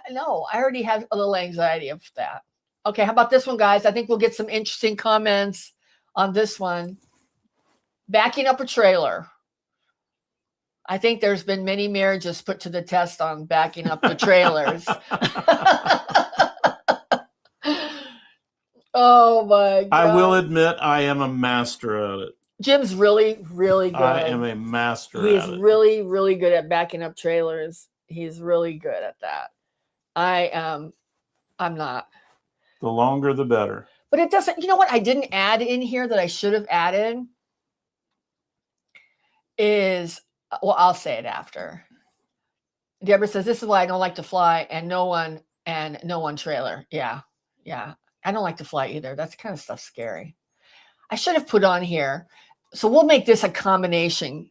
already have a little anxiety of that. Okay, how about this one, guys? I think we'll get some interesting comments on this one. Backing up a trailer. I think there's been many marriages put to the test on backing up the trailers. Oh my God. I will admit I am a master at it. Jim's really, really good. I am a master He's at it. really, really good at backing up trailers. He's really good at that. I'm not. The longer, the better. But it doesn't, you know what I didn't add in here that I should have added is, well, I'll say it after. Deborah says, this is why I don't like to fly and no one trailer. Yeah. Yeah. I don't like to fly either. That's kind of stuff scary. I should have put on here. So we'll make this a combination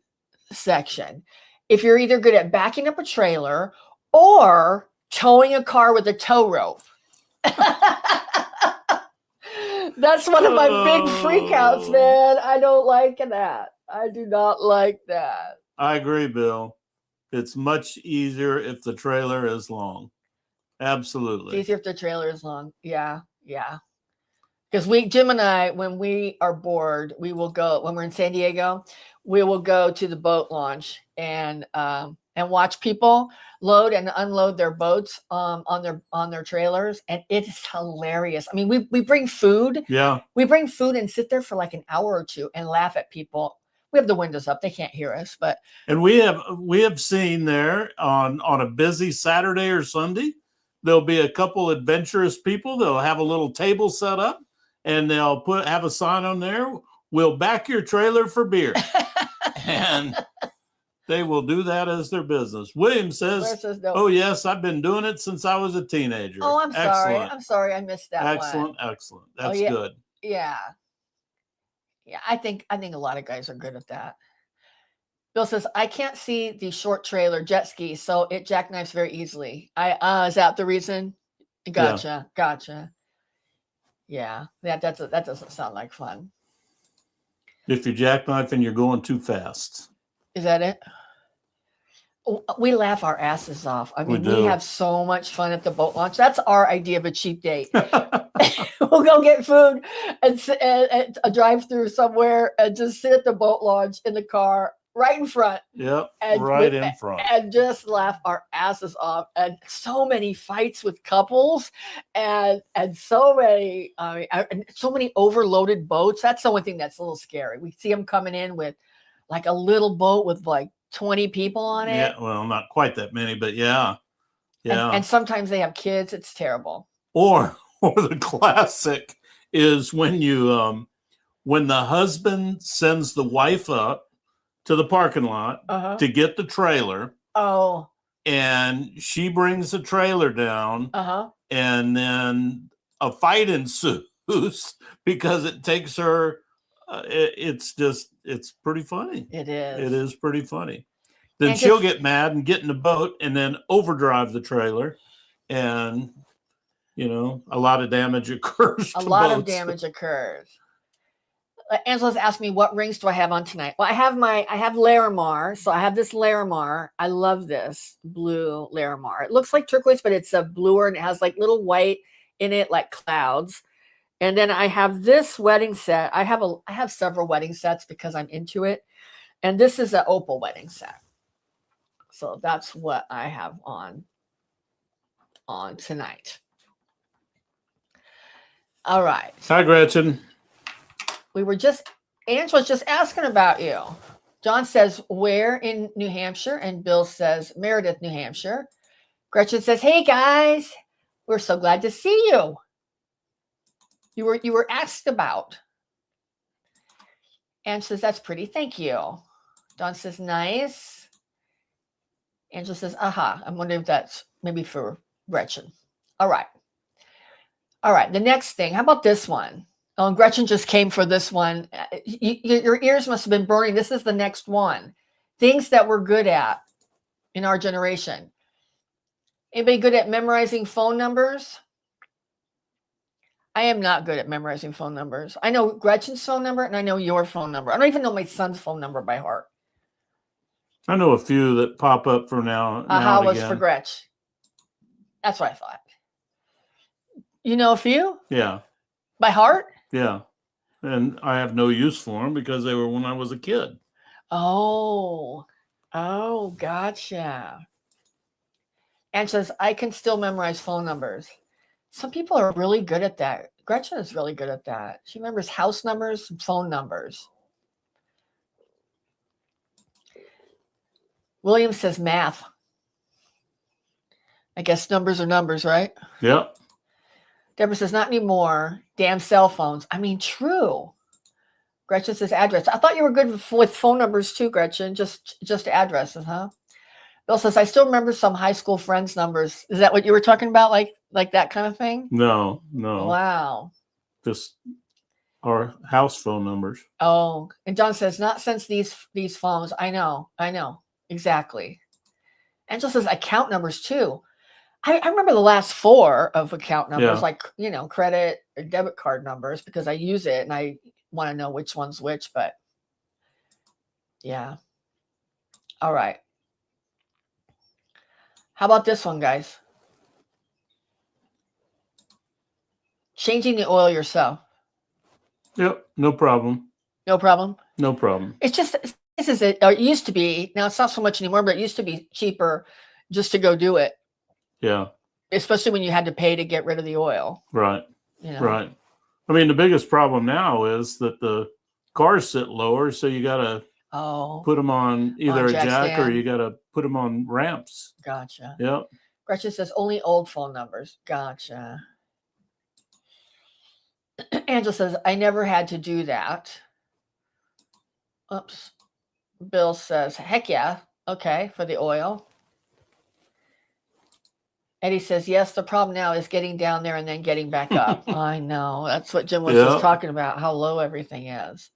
section. If you're either good at backing up a trailer or towing a car with a tow rope. That's one of my big freakouts, man. I don't like that. I do not like that. I agree, Bill. It's much easier if the trailer is long. Absolutely. It's easier if the trailer is long. Yeah, yeah. Because Jim and I, when we are bored, we will go, when we're in San Diego, we will go to the boat launch and watch people load and unload their boats on their trailers, and it's hilarious. I mean, we bring food. Yeah. We bring food and sit there for like an hour or two and laugh at people. We have the windows up; they can't hear us. But and we have seen there on a busy Saturday or Sunday, there'll be a couple adventurous people. They'll have a little table set up, and they'll have a sign on there. We'll back your trailer for beer, and they will do that as their business. William says, no. "Oh yes, I've been doing it since I was a teenager." Oh, I'm excellent. sorry. I'm sorry, I missed that. Excellent, one. Excellent. That's yeah. good. Yeah. Yeah, I think a lot of guys are good at that. Bill says, I can't see the short trailer jet ski, so it jackknifes very easily. Is that the reason? Gotcha. Yeah. Gotcha. Yeah. That doesn't sound like fun. If you're jackknifing, you're going too fast. Is that it? We laugh our asses off. I mean, we have so much fun at the boat launch. That's our idea of a cheap date. We'll go get food and drive through somewhere and just sit at the boat launch in the car right in front. Yep, right in front. And just laugh our asses off. And so many fights with couples and so many overloaded boats. That's the only thing that's a little scary. We see them coming in with like a little boat with like 20 people on it. Yeah, well, not quite that many, but yeah. Yeah. And sometimes they have kids. It's terrible. Or the classic is when you when the husband sends the wife up to the parking lot to get the trailer. Oh. And she brings the trailer down. And then a fight ensues because it takes her it's pretty funny. It is. It is pretty funny. Then she'll get mad and get in the boat and then overdrive the trailer, and a lot of damage occurs. A lot of damage occurs. Angela's asked me, what rings do I have on tonight? Well, I have Larimar. So I have this Larimar. I love this blue Larimar. It looks like turquoise, but it's a bluer and it has like little white in it, like clouds. And then I have this wedding set. I have several wedding sets because I'm into it. And this is an opal wedding set. So that's what I have on tonight. All right. Hi, Gretchen. Angela's just asking about you. John says, where in New Hampshire? And Bill says, Meredith, New Hampshire. Gretchen says, hey guys, we're so glad to see you. You were asked about. Anne says, that's pretty. Thank you. Don says, nice. Angela says, aha. I'm wondering if that's maybe for Gretchen. All right. The next thing. How about this one? Oh, and Gretchen just came for this one. Your ears must have been burning. This is the next one. Things that we're good at in our generation. Anybody good at memorizing phone numbers? I am not good at memorizing phone numbers. I know Gretchen's phone number and I know your phone number. I don't even know my son's phone number by heart. I know a few that pop up for now. Aha was for Gretch. That's what I thought. You know a few Yeah. by heart? Yeah. And I have no use for them because they were when I was a kid. Oh, gotcha. And says, I can still memorize phone numbers. Some people are really good at that. Gretchen is really good at that. She remembers house numbers and phone numbers. William says math. I guess numbers are numbers, right? Yep. Deborah says, not anymore. Damn cell phones. I mean, true. Gretchen says address. I thought you were good with phone numbers too, Gretchen. Just addresses, huh? Bill says, I still remember some high school friends' numbers. Is that what you were talking about? Like that kind of thing? No. Wow. Just our house phone numbers. Oh, and John says, not since these phones. I know. Exactly. Angela says account numbers too. I remember the last 4 of account numbers, like, credit or debit card numbers, because I use it and I want to know which one's which, but yeah. All right. How about this one, guys? Changing the oil yourself. Yep. No problem. No problem. No problem. It's just, this is it. Or it used to be, now it's not so much anymore, but it used to be cheaper just to go do it. Yeah. Especially when you had to pay to get rid of the oil. Right. Right. I mean, the biggest problem now is that the cars sit lower, so you got to put them on either a jack or you got to put them on ramps. Gotcha. Yep. Gretchen says only old phone numbers. Gotcha. Angela says, I never had to do that. Oops. Bill says, heck yeah. Okay, for the oil. Eddie says, yes, the problem now is getting down there and then getting back up. I know. That's what Jim was just talking about, how low everything is.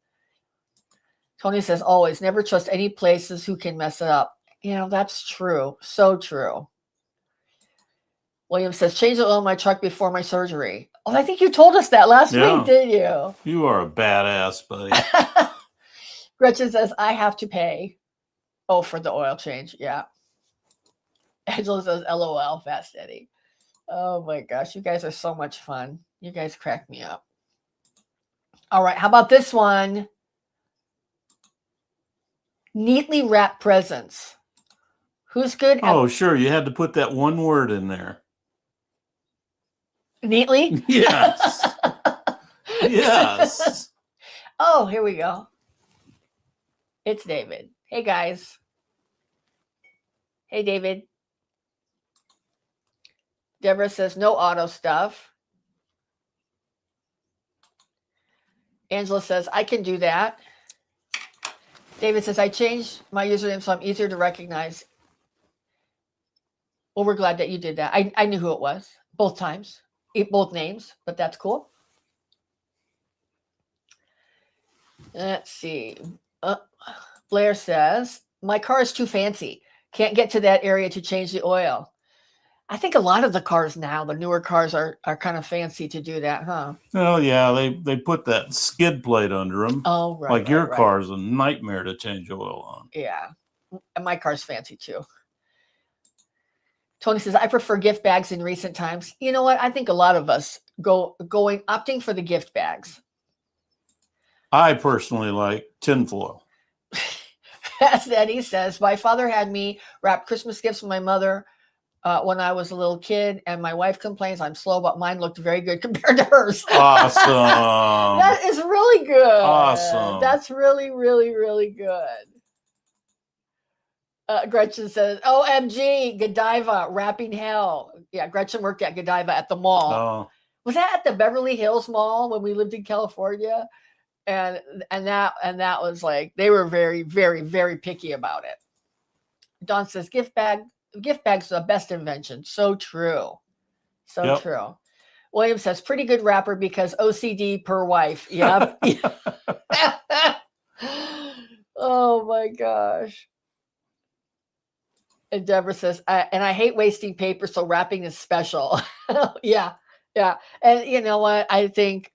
Tony says, always, never trust any places who can mess it up. That's true. So true. William says, change the oil in my truck before my surgery. Oh, I think you told us that last week, didn't you? You are a badass, buddy. Gretchen says, I have to pay. Oh, for the oil change. Yeah. Angela says, LOL, Fast Eddie. Oh my gosh, you guys are so much fun. You guys crack me up. All right, how about this one? Neatly wrapped presents. Who's good? Oh, sure. You had to put that one word in there. Neatly? Yes. Yes. Oh, here we go. It's David. Hey, guys. Hey, David. Deborah says, no auto stuff. Angela says, I can do that. David says, I changed my username so I'm easier to recognize. Well, we're glad that you did that. I knew who it was both times, both names, but that's cool. Let's see. Blair says, my car is too fancy. Can't get to that area to change the oil. I think a lot of the cars now, the newer cars are kind of fancy to do that, huh? Oh, yeah. They put that skid plate under them. Oh, right. Like your car is a nightmare to change oil on. Yeah. And my car's fancy too. Tony says, I prefer gift bags in recent times. You know what? I think a lot of us opting for the gift bags. I personally like tinfoil. As Eddie says, my father had me wrap Christmas gifts for my mother when I was a little kid, and my wife complains I'm slow, but mine looked very good compared to hers. Awesome. That is really good. Awesome. That's really, really, really good. Gretchen says, OMG, Godiva, wrapping hell. Yeah, Gretchen worked at Godiva at the mall. Oh. Was that at the Beverly Hills Mall when we lived in California? And that was like, they were very, very, very picky about it. Don says, gift bags are the best invention. So true. So true. William says, pretty good wrapper because OCD per wife. Yep. Oh my gosh. And Deborah says, I hate wasting paper, so wrapping is special. Yeah. And you know what? I think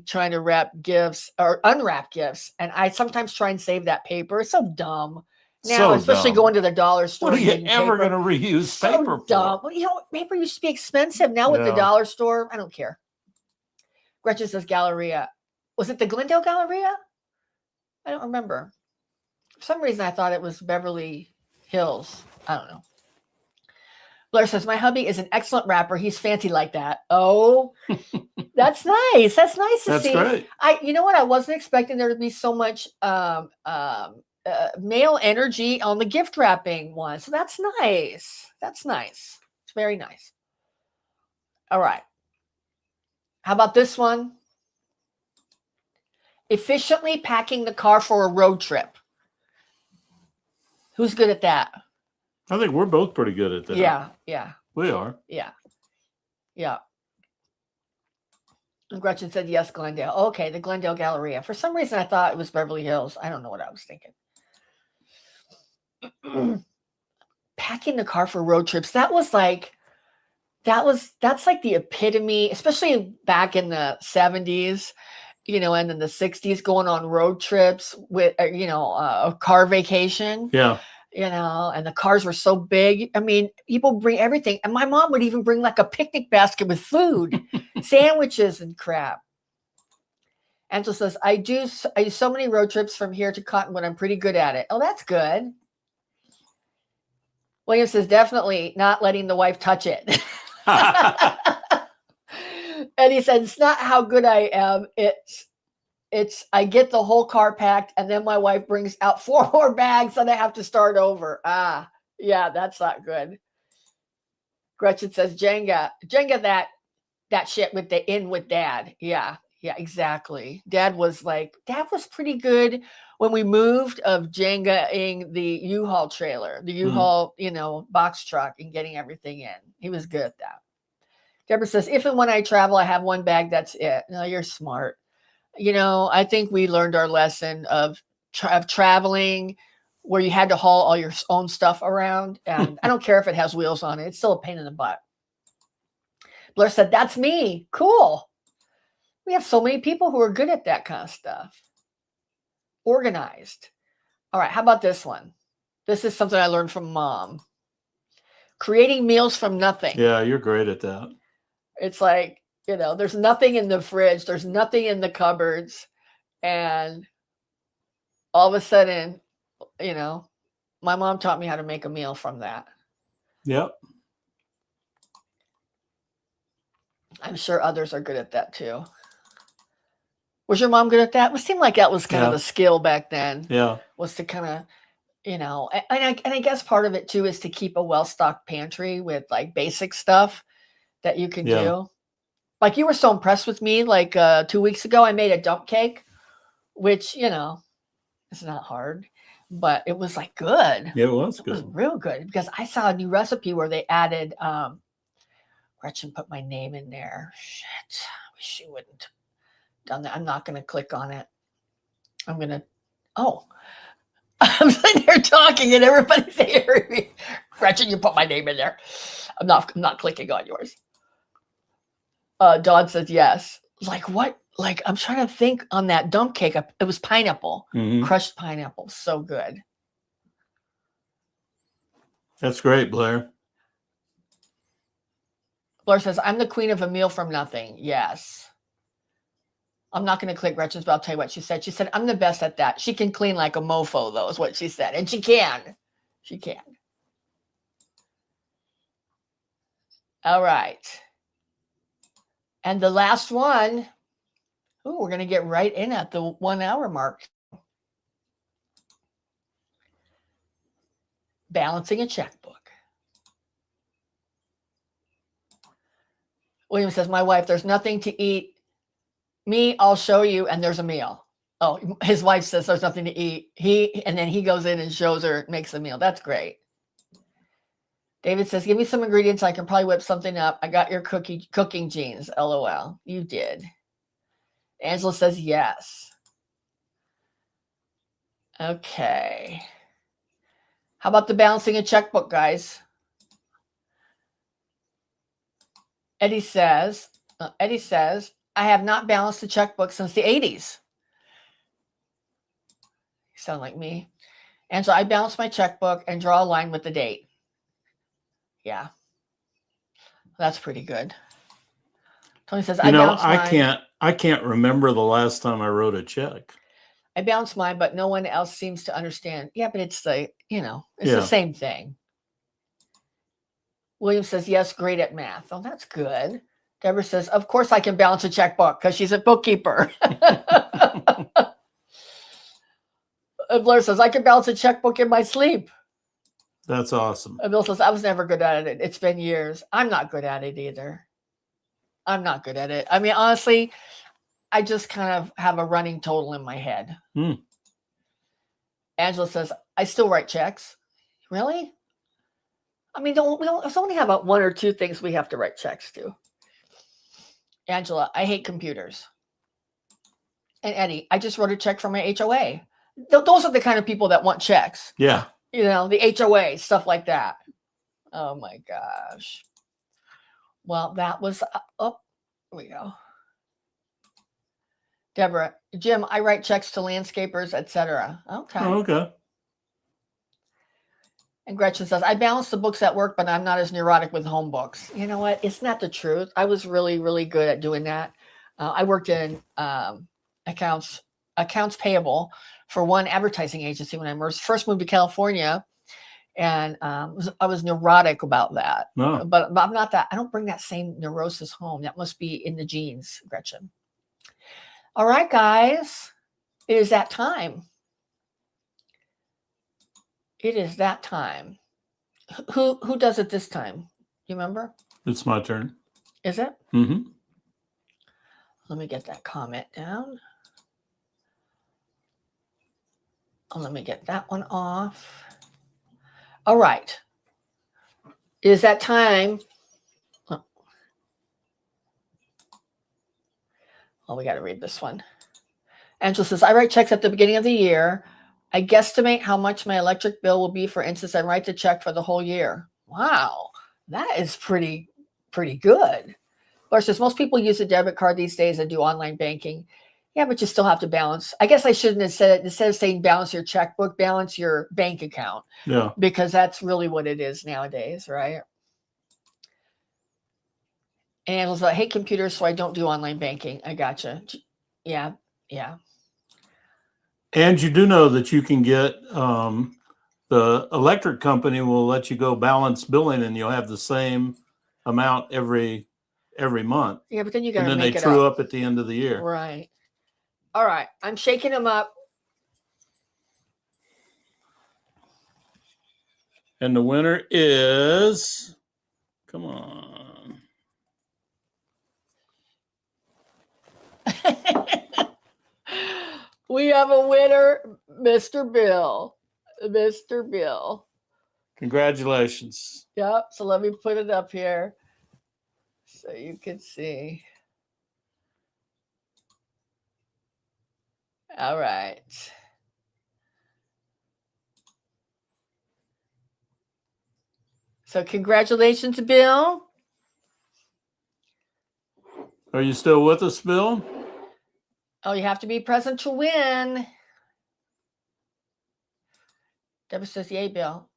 trying to wrap gifts or unwrap gifts, and I sometimes try and save that paper. It's so dumb. Now, especially going to the dollar store. What are you ever going to reuse paper for? Dumb. Well, paper used to be expensive. Now with the dollar store, I don't care. Gretchen says Galleria. Was it the Glendale Galleria? I don't remember. For some reason, I thought it was Beverly Hills. I don't know. Blair says, my hubby is an excellent rapper. He's fancy like that. Oh, that's nice. That's nice to see. Great. You know what? I wasn't expecting there to be so much male energy on the gift wrapping one. So that's nice. That's nice. It's very nice. All right. How about this one? Efficiently packing the car for a road trip. Who's good at that? I think we're both pretty good at that. Yeah. We are. Yeah. And Gretchen said, yes, Glendale. Okay, the Glendale Galleria. For some reason, I thought it was Beverly Hills. I don't know what I was thinking. Packing the car for road trips. That's like the epitome, especially back in the 70s, and in the 60s, going on road trips with, a car vacation. Yeah. And the cars were so big. I mean, people bring everything. And my mom would even bring like a picnic basket with food, sandwiches and crap. Angela says, I do so many road trips from here to Cottonwood. I'm pretty good at it. Oh, that's good. William says, definitely not letting the wife touch it. And he said, it's not how good I am. It's I get the whole car packed and then my wife brings out 4 more bags and I have to start over. Yeah, that's not good. Gretchen says, Jenga that shit with dad. Yeah, exactly. Dad was pretty good when we moved of Jenga-ing the U-Haul trailer, the U-Haul, box truck and getting everything in. He was good at that. Deborah says, if and when I travel, I have 1 bag. That's it. No, you're smart. I think we learned our lesson of traveling where you had to haul all your own stuff around. And I don't care if it has wheels on it. It's still a pain in the butt. Blair said, that's me. Cool. We have so many people who are good at that kind of stuff. Organized. All right. How about this one? This is something I learned from Mom. Creating meals from nothing. Yeah, you're great at that. It's like, there's nothing in the fridge. There's nothing in the cupboards. And all of a sudden, my mom taught me how to make a meal from that. Yep. I'm sure others are good at that too. Was your mom good at that? It seemed like that was kind of a skill back then. Yeah. Was to kind of, and I guess part of it too is to keep a well-stocked pantry with like basic stuff that you can do. Like you were so impressed with me, like 2 weeks ago, I made a dump cake, which, it's not hard, but it was like good. Yeah, it was good. It was real good because I saw a new recipe where they added, Gretchen put my name in there. Shit. I wish she wouldn't have done that. I'm not going to click on it. I'm sitting there talking and everybody's hearing me. Gretchen, you put my name in there. I'm not clicking on yours. Dawn says yes. Like what? Like I'm trying to think on that dump cake. It was pineapple, crushed pineapple. So good. That's great, Blair. Blair says, I'm the queen of a meal from nothing. Yes. I'm not going to click Gretchen's, but I'll tell you what she said. She said, I'm the best at that. She can clean like a mofo, though, is what she said. And she can. She can. All right. And the last one, we're going to get right in at the 1 hour mark. Balancing a checkbook. William says, my wife, there's nothing to eat. Me, I'll show you, and there's a meal. Oh, his wife says there's nothing to eat. And then he goes in and shows her, makes the meal. That's great. David says, give me some ingredients. I can probably whip something up. I got your cooking genes. LOL. You did. Angela says, yes. Okay. How about the balancing a checkbook, guys? Eddie says, I have not balanced a checkbook since the 80s. You sound like me. And so I balance my checkbook and draw a line with the date. Yeah. That's pretty good. Tony says, You know, bounced mine. I can't remember the last time I wrote a check. I bounced mine, but no one else seems to understand. Yeah, but it's the, it's Yeah. the same thing. William says, yes, great at math. Oh, that's good. Deborah says, of course I can balance a checkbook because she's a bookkeeper. And Blair says, I can balance a checkbook in my sleep. That's awesome. And Bill says, I was never good at it. It's been years. I'm not good at it either. I'm not good at it. I mean, honestly, I just kind of have a running total in my head. Angela says, I still write checks. Really? I mean, it's only have about one or two things we have to write checks to. Angela, I hate computers. And Eddie, I just wrote a check for my HOA. Those are the kind of people that want checks. Yeah. The HOA, stuff like that. Oh my gosh. Well, that was, here we go. Deborah, Jim, I write checks to landscapers, etc. Okay. Oh, okay. And Gretchen says, I balance the books at work, but I'm not as neurotic with home books. You know what? It's not the truth. I was really, really good at doing that. I worked in accounts payable for one advertising agency when I first moved to California. And I was neurotic about that. No. But I'm not that. I don't bring that same neurosis home. That must be in the genes, Gretchen. All right, guys. It is that time. It is that time. Who does it this time? You remember? It's my turn. Is it? Mm-hmm. Let me get that comment down. Let me get that one off. All right. It is that time. Oh, we got to read this one. Angela says, I write checks at the beginning of the year. I guesstimate how much my electric bill will be. For instance, I write the check for the whole year. Wow, that is pretty good. Laura says, most people use a debit card these days and do online banking. Yeah, but you still have to balance. I guess I shouldn't have said it. Instead of saying balance your checkbook, balance your bank account. Yeah. Because that's really what it is nowadays, right? And Angela's like, I hate computers, so I don't do online banking. I gotcha. Yeah. And you do know that you can get the electric company will let you go balance billing, and you'll have the same amount every month. Yeah, but then you got to make it up. And then they true up at the end of the year. Right. All right. I'm shaking them up. And the winner is, come on. We have a winner, Mr. Bill. Mr. Bill. Congratulations. Yep. So let me put it up here so you can see. All right. So congratulations, Bill. Are you still with us, Bill? Oh, you have to be present to win. Deborah says, yay, Bill.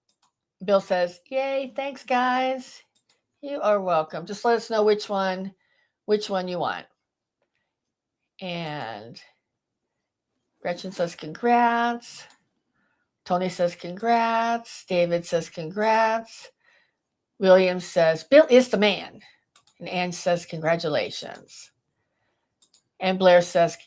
Bill says, yay, thanks, guys. You are welcome. Just let us know which one you want. And Gretchen says, congrats. Tony says, congrats. David says, congrats. William says, Bill is the man. And Anne says, congratulations. And Blair says,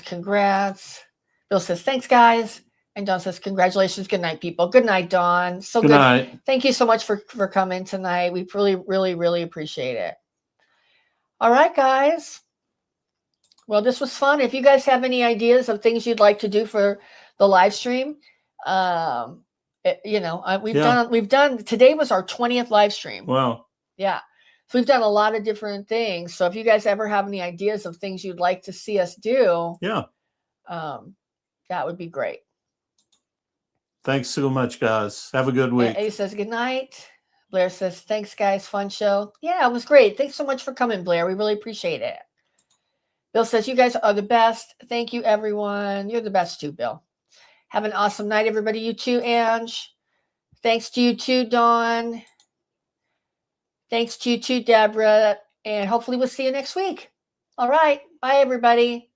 congrats. Bill says, thanks, guys. And Dawn says, congratulations. Good night, people. Good night, Dawn. So good. Night. Thank you so much for coming tonight. We really, really, really appreciate it. All right, guys. Well, this was fun. If you guys have any ideas of things you'd like to do for the live stream, we've done, today was our 20th live stream. Wow. Yeah. So we've done a lot of different things. So if you guys ever have any ideas of things you'd like to see us do, that would be great. Thanks so much, guys. Have a good week. Eddie says good night. Blair says, thanks, guys. Fun show. Yeah, it was great. Thanks so much for coming, Blair. We really appreciate it. Bill says, you guys are the best. Thank you, everyone. You're the best too, Bill. Have an awesome night, everybody. You too, Ange. Thanks to you too, Dawn. Thanks to you too, Deborah And hopefully we'll see you next week. All right. Bye, everybody.